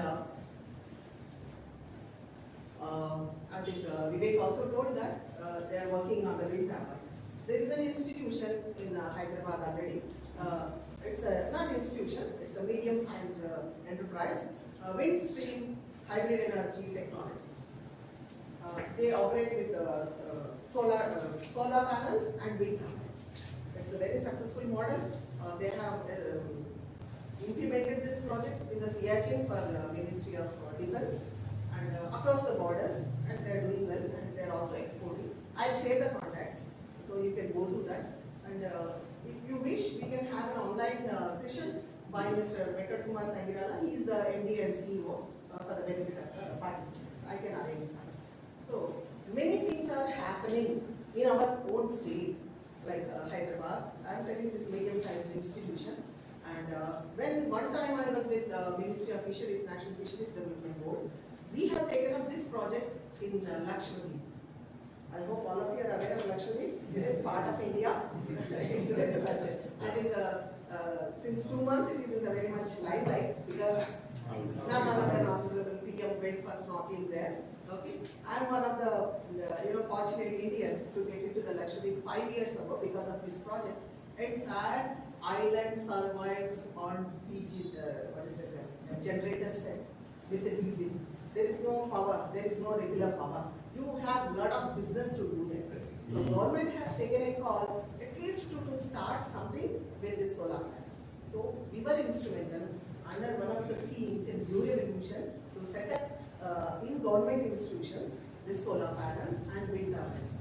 I think Vivek also told that they are working on the wind turbines. There is an institution in Hyderabad already. It's not institution, it's a medium-sized enterprise, Windstream Hybrid Energy Technologies. They operate with solar panels and wind turbines. It's a very successful model. They have implemented this project in the Siachen for the Ministry of Defense and across the borders, and they're doing well, and they're also exporting. I'll share the contacts so you can go through that. And if you wish, we can have an online session by Mr. Venkatkumar Tangirala. He is the MD and CEO for the benefit of the participants. I can arrange that. So many things are happening in our own state, like Hyderabad. I'm telling this medium-sized institution. And when one time I was with the Ministry of Fisheries, National Fisheries Development Board, we have taken up this project in Lakshadweep. I hope all of you are aware of Lakshadweep. It is part of India. It's a very budget. I think since 2 months it is in the very much limelight because none other than Honorable PM went for snorkeling there. Okay, I'm one of the fortunate Indian to get into the Lakshadweep 5 years ago because of this project. Entire island survives on generator set with the diesel. There is no power, there is no regular power. You have a lot of business to do there. So government has taken a call at least to start something with this solar panels. So we were instrumental under one of the schemes in Blue Revolution to set up in government institutions this solar panels and wind turbines.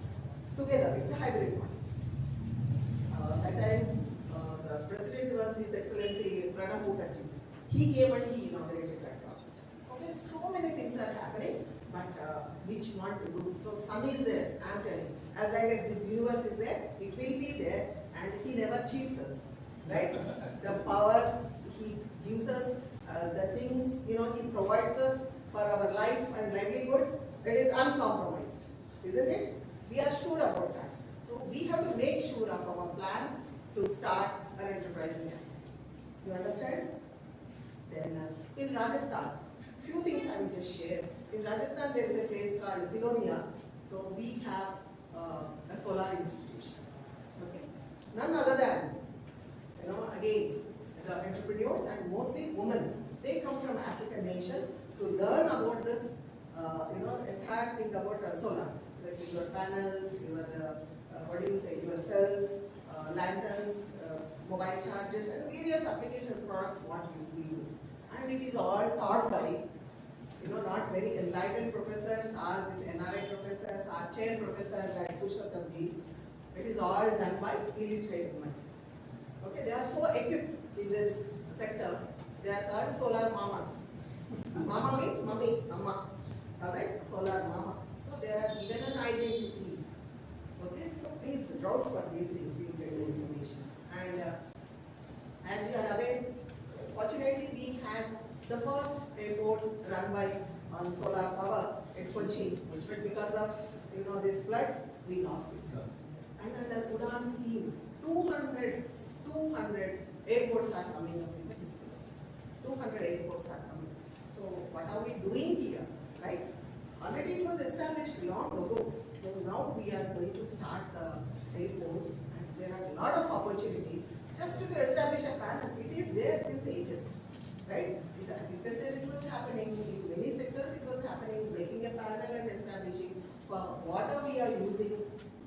Together, it's a hybrid one. That time, the president was His Excellency Pranab Mukherjee. He came and he inaugurated that project. Okay, so many things are happening, but which one to do? So sun is there, I am telling. As long as this universe is there, it will be there, and he never cheats us, right? The power he gives us, the things he provides us for our life and livelihood, it is uncompromised, isn't it? We are sure about that. So we have to make sure of our plan to start an enterprise here. You understand? Then in Rajasthan, few things I will just share. In Rajasthan, there is a place called Zilonia. So we have a solar institution. Okay, none other than again the entrepreneurs and mostly women. They come from African nation to learn about this. Entire thing about solar, like your panels, your your cells, lanterns, mobile chargers, and various applications products what we do. And it is all taught by, not very enlightened professors or these NRI professors or chair professors like Pushpatamji. It is all done by illiterate women. Okay, they are so equipped in this sector. They are called solar mamas. Mama means mummy, amma. Alright, solar mama. So they are given an identity. Okay, so please browse for these things, you get the information. And as you are aware, fortunately we had the first airport run by on solar power at Kochi, but because of these floods, we lost it. And under Udan scheme, 200 airports are coming up in the distance. 200 airports are coming. So what are we doing here, right? Already it was established long ago. So now we are going to start the airports, and there are a lot of opportunities just to establish a panel. It is there since ages, right? In agriculture it was happening, in many sectors it was happening, making a panel and establishing. For water we are using,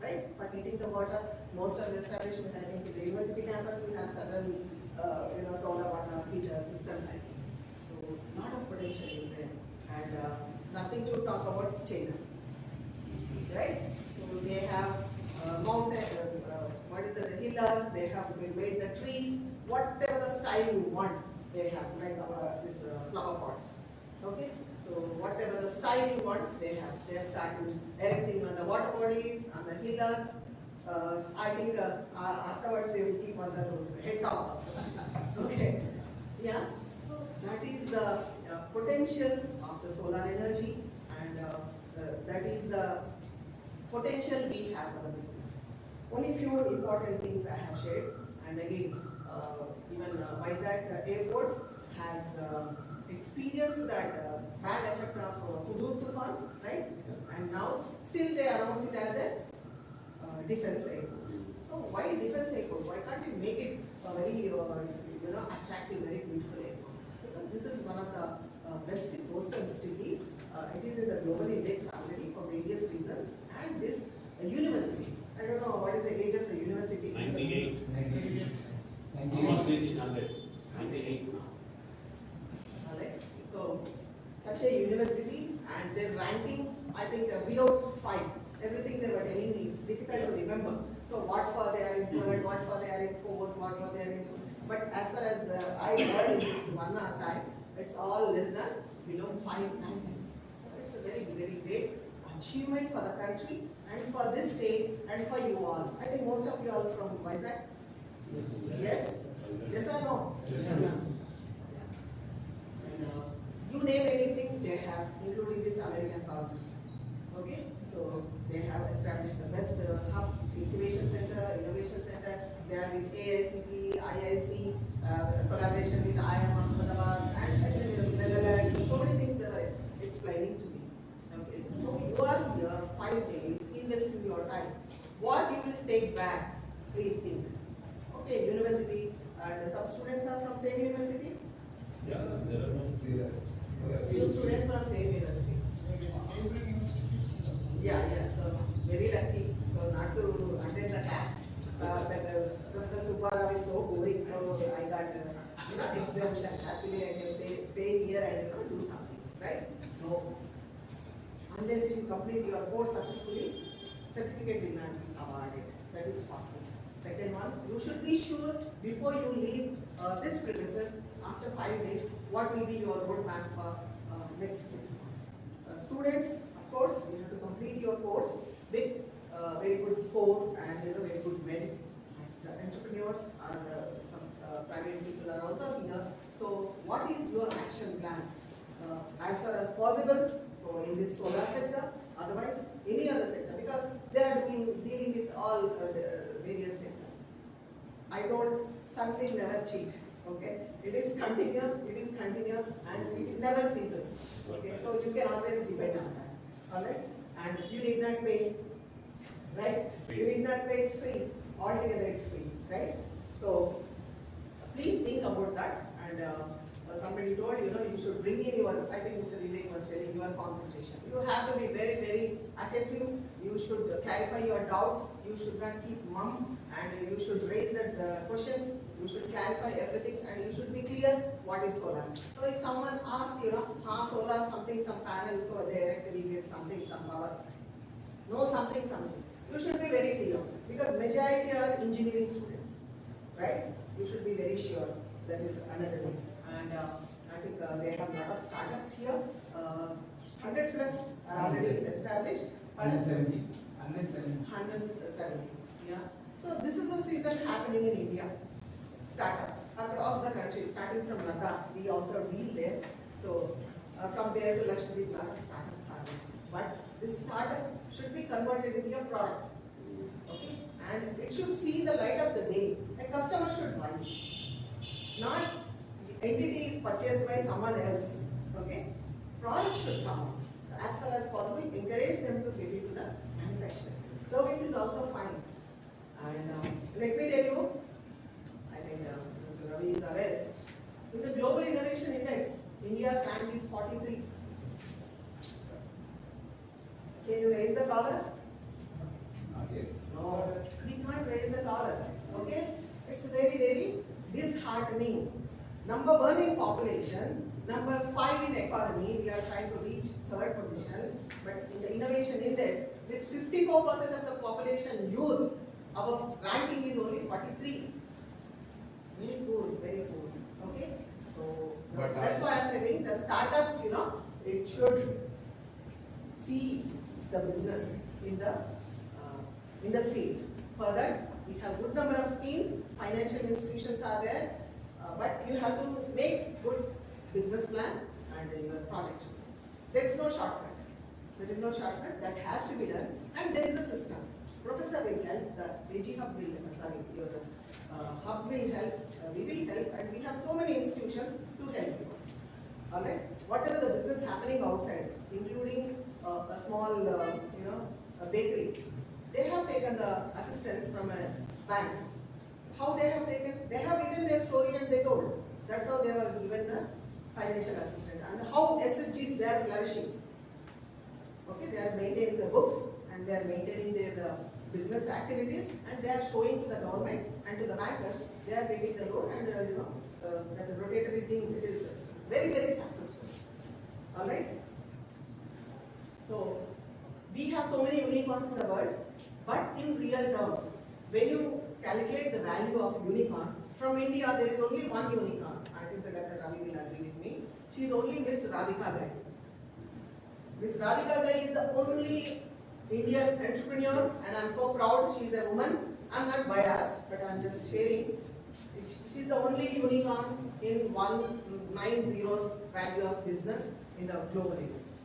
right? For heating the water, most of the establishment, I think in the university campus we have several solar water heater systems, I think. So a lot of potential is there, and nothing to talk about China, right? So they have mountain, the hillocks, they have made the trees, whatever the style you want, they have, like this flower pot. Okay? So whatever the style you want, they have. They are starting erecting on the water bodies, on the hillocks. I think afterwards they will keep on the head top also. Okay? Yeah? So that is the potential of the solar energy, and that is the potential we have for the business. Only few important things I have shared, and again, even Vizag airport has experienced that bad effect of Hudud Tufan, right? And now still they announce it as a defense airport. So why defense airport? Why can't we make it a very attractive, very beautiful airport? Because this is one of the best coastal city. It is in the global index already for various reasons. And this university, I don't know what is the age of the university. 98. 98. Almost reaching 100. 98. Alright. So such a university and their rankings, I think below 5. Everything they were telling me, it's difficult to remember. So what for they are in third, what for they are in fourth, what for they are in fourth. But as far as I heard in this 1 hour time, it's all less than below 5 rankings. So it's a very, very great achievement for the country and for this state and for you all. I think most of you all from Vizag? Yes? Yes or no? Yes. And, you name anything, they have, including this American government. Okay? So they have established the best hub, incubation center, innovation center. They are with AICT, IIC, collaboration with IIM Ahmedabad and Netherlands. So many things they were explaining to me. Okay. So you are here 5 days, investing your time. What you will take back, please think. Okay, university, and some students are from same university? Yeah, there are no Few students from same university. Yeah, so very lucky. So not to attend the class. But Professor Subbarao is so boring, so I got exemption. Happily I can say stay here and do something, right? No. Unless you complete your course successfully, certificate will not be awarded. That is possible. Second one, you should be sure before you leave this premises after 5 days, what will be your roadmap for next 6 months. Students, of course, you have to complete your course with very good score and very good merit. The entrepreneurs and some private people are also here. So, what is your action plan as far as possible? So, in this solar sector, otherwise any other sector, because they are dealing with all various sectors. I told something never cheat. Okay, it is continuous, and it never ceases. Okay, so you can always depend on that. Alright, and you need not pay, right? You need not pay, it's free. Altogether, it's free, right? So please think about that. And somebody told you should bring in your. I think Mr. Vivek was telling your concentration. You have to be very, very attentive. You should clarify your doubts. You should not keep mum, and you should raise the questions. You should clarify everything, and you should be clear what is solar. So if someone asks, solar something, some panels over there, we get something, some power. No something. You should be very clear because majority are engineering students, right? You should be very sure. That is another thing. And I think they have a lot of startups here. 100 plus are already established. 170. 170. Yeah. So this is a season happening in India. Startups across the country, starting from Ladakh. We also deal there. So from there to Lakshadweep, a lot of startups are there. But this startup should be converted into a product. Okay? And it should see the light of the day. A customer should buy. Not entity is purchased by someone else. Okay? Product should come out. So as far as possible, encourage them to get into the manufacturing. Service is also fine. And let me tell you, I think Mr. Ravi is aware, in the Global Innovation Index, India's rank is 43. Can you raise the collar? No, we can't raise the collar. Okay? It's very, very disheartening. Number 1 in population, number 5 in economy, we are trying to reach 3rd position, but in the innovation index, with 54% of the population youth, our ranking is only 43. Very poor, very poor. Okay? So, that's why I'm telling the startups, it should see the business in the field. For that, we have good number of schemes, financial institutions are there, but you have to make good business plan and your project. There is no shortcut. There is no shortcut. That has to be done, and there is a system. Professor will help. The AG hub will your hub will help. We will help, and we have so many institutions to help you. Alright? Whatever the business happening outside, including a small, a bakery, they have taken the assistance from a bank. How they have taken? They have written their story and they told. That's how they were given the financial assistance. And how SHGs they are flourishing. Okay, they are maintaining the books and they are maintaining their business activities and they are showing to the government and to the bankers. They are taking the loan and that rotatory thing, it is very, very successful. Alright? So, we have so many unicorns in the world, but in real terms, when you calculate the value of unicorn, from India there is only one unicorn. I think that Dr. Ravi will agree with me. She is only Miss Radhika Gai. Miss Radhika Gai is the only Indian entrepreneur and I am so proud she is a woman. I am not biased, but I am just sharing. She is the only unicorn in 190 value of business in the global events.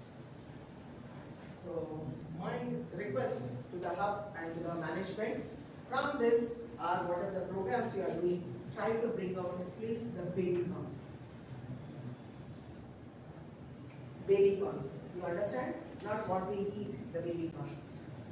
So my request to the hub and to the management from this or whatever the programs you are doing, try to bring out at least the baby corns. Baby corns. You understand? Not what we eat, the baby corn.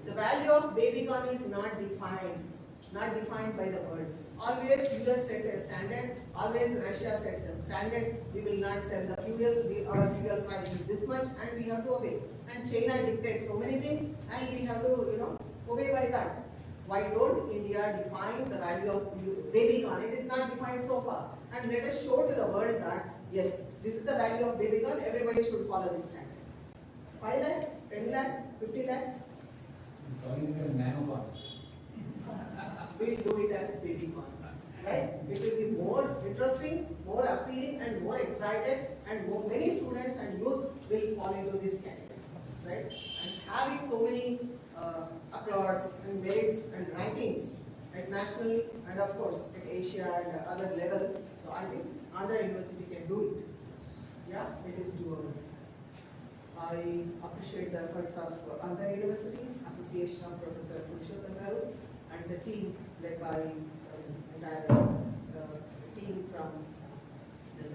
The value of baby corn is not defined by the world. Always US set a standard, always Russia sets a standard. We will not sell the fuel, our fuel price is this much and we have to obey. And China dictates so many things and we have to, obey by that. Why don't India define the value of baby corn? It is not defined so far. And let us show to the world that, yes, this is the value of baby corn, everybody should follow this standard. 5 lakh, 10 lakh, 50 lakh? Calling it a nanobots. We'll do it as baby corn. Right? It will be more interesting, more appealing and more excited and many students and youth will fall into this category. Right? And having so many applauds and merits and rankings at national and of course at Asia and other level, so I think Andhra University can do it. Yeah, it is doable. I appreciate the efforts of Andhra University, Association of Professor Purushottam Garu, and the team led by entire team from this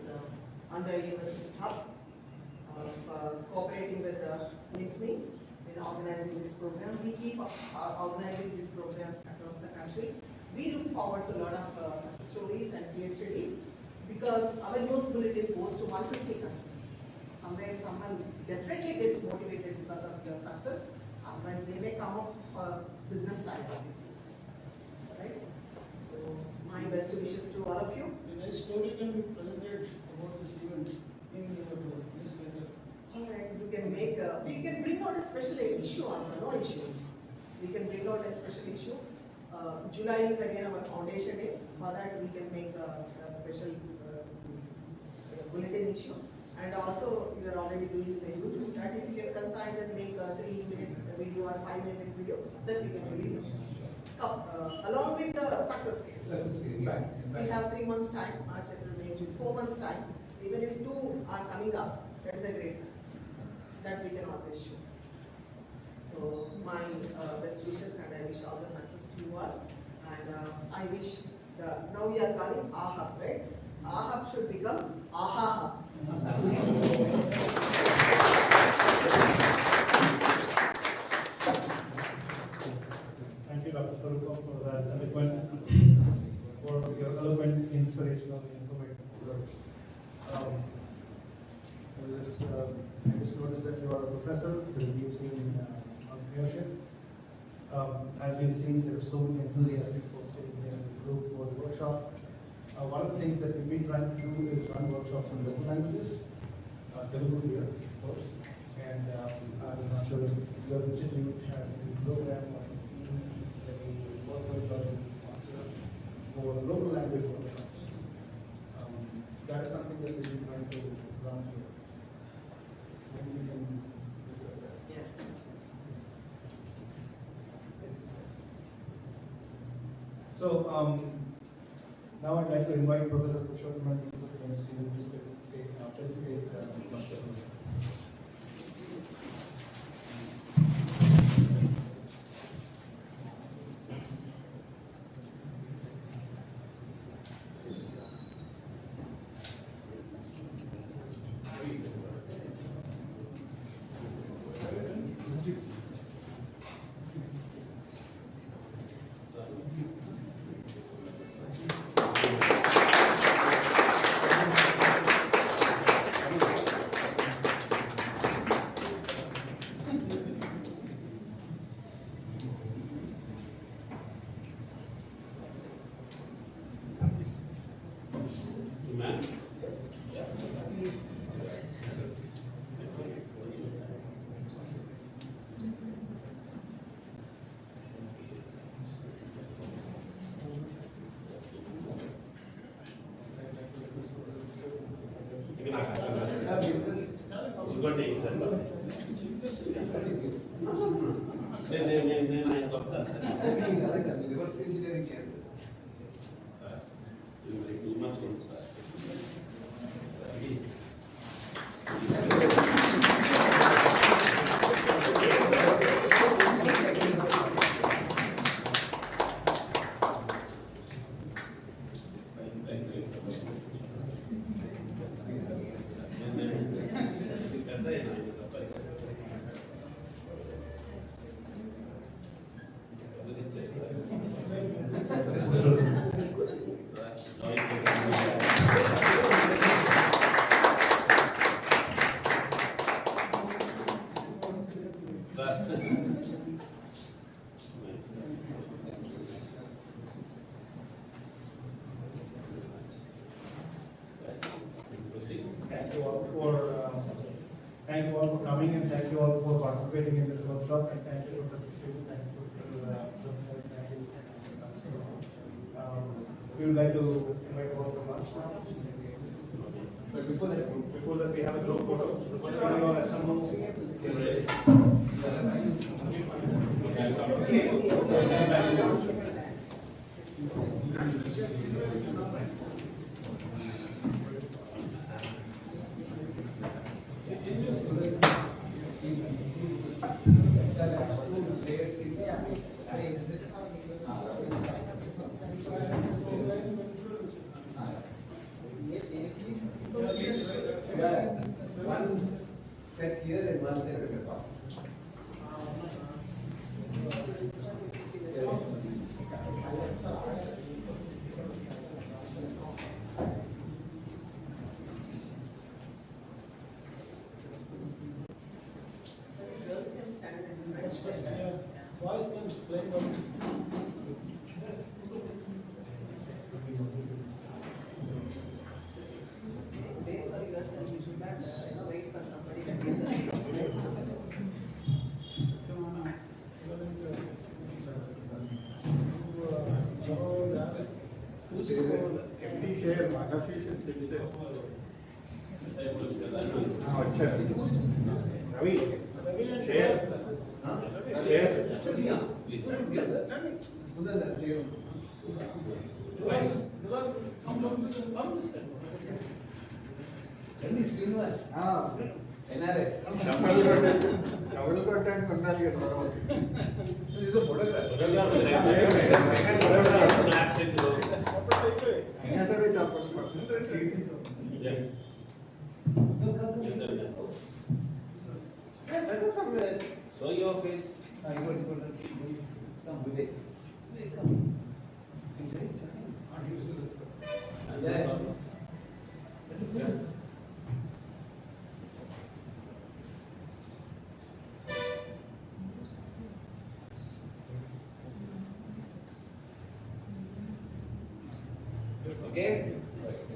Andhra University Hub for cooperating with NIPSME in organizing this program. We keep organizing these programs across the country. We look forward to a lot of success stories and case studies because our news bulletin goes to 150 countries. Somewhere someone definitely gets motivated because of your success, otherwise they may come up for business liability. Right? So my best wishes to all of you. The next story can be presented about this event in your newsletter. Alright, you can make we can bring out a special issue also, no issues. We can bring out a special issue. July is again our foundation day. For that we can make a special bulletin issue. And also, you are already doing the YouTube chat. If you can concise and make a 3-minute video or 5-minute video, then we can release it. Along with the success case. We have 3 months time, March, April, May, June, 4 months time. Even if 2 are coming up, that is a great success. That we can always show. So, my best wishes and I wish all the success to you all. And I wish, now we are calling AHUB, right? AHUB should become AHA. Thank you, Dr. Swarupa, for that eloquent, for your eloquent, inspirational, informative words. I just noticed that you are a professor with a PhD in entrepreneurship. As you've seen, there are so many enthusiastic folks sitting here in this group for the workshop. One of the things that we've been trying to do is run workshops in local languages, Telugu here, of course, and I'm not sure if your institute has any program or scheme that we work with or sponsor for local language workshops. That is something that we've been trying to run here. Maybe we can discuss that. Yeah. So, now I'd like to invite Professor Purushottam and Stephen to facilitate the discussion. Thank you all for coming and thank you all for participating in this workshop and thank you for participating. Thank you. We would like to invite all for lunch now. But before that we have a group photo. Can you all assemble? One set here and one set at the top. Girls can stand and do Yes, first, boys can play Wait for yourself, you should not wait for somebody to give the Empty chair, artificial chair. Ravi, chair. Chair. Chavalu kottani unnali kada varavadu. This is a photograph. అయినా సరే చెప్పండి. Yes, I go somewhere. Show your face. You come with it. Come. Yeah. Okay? Right.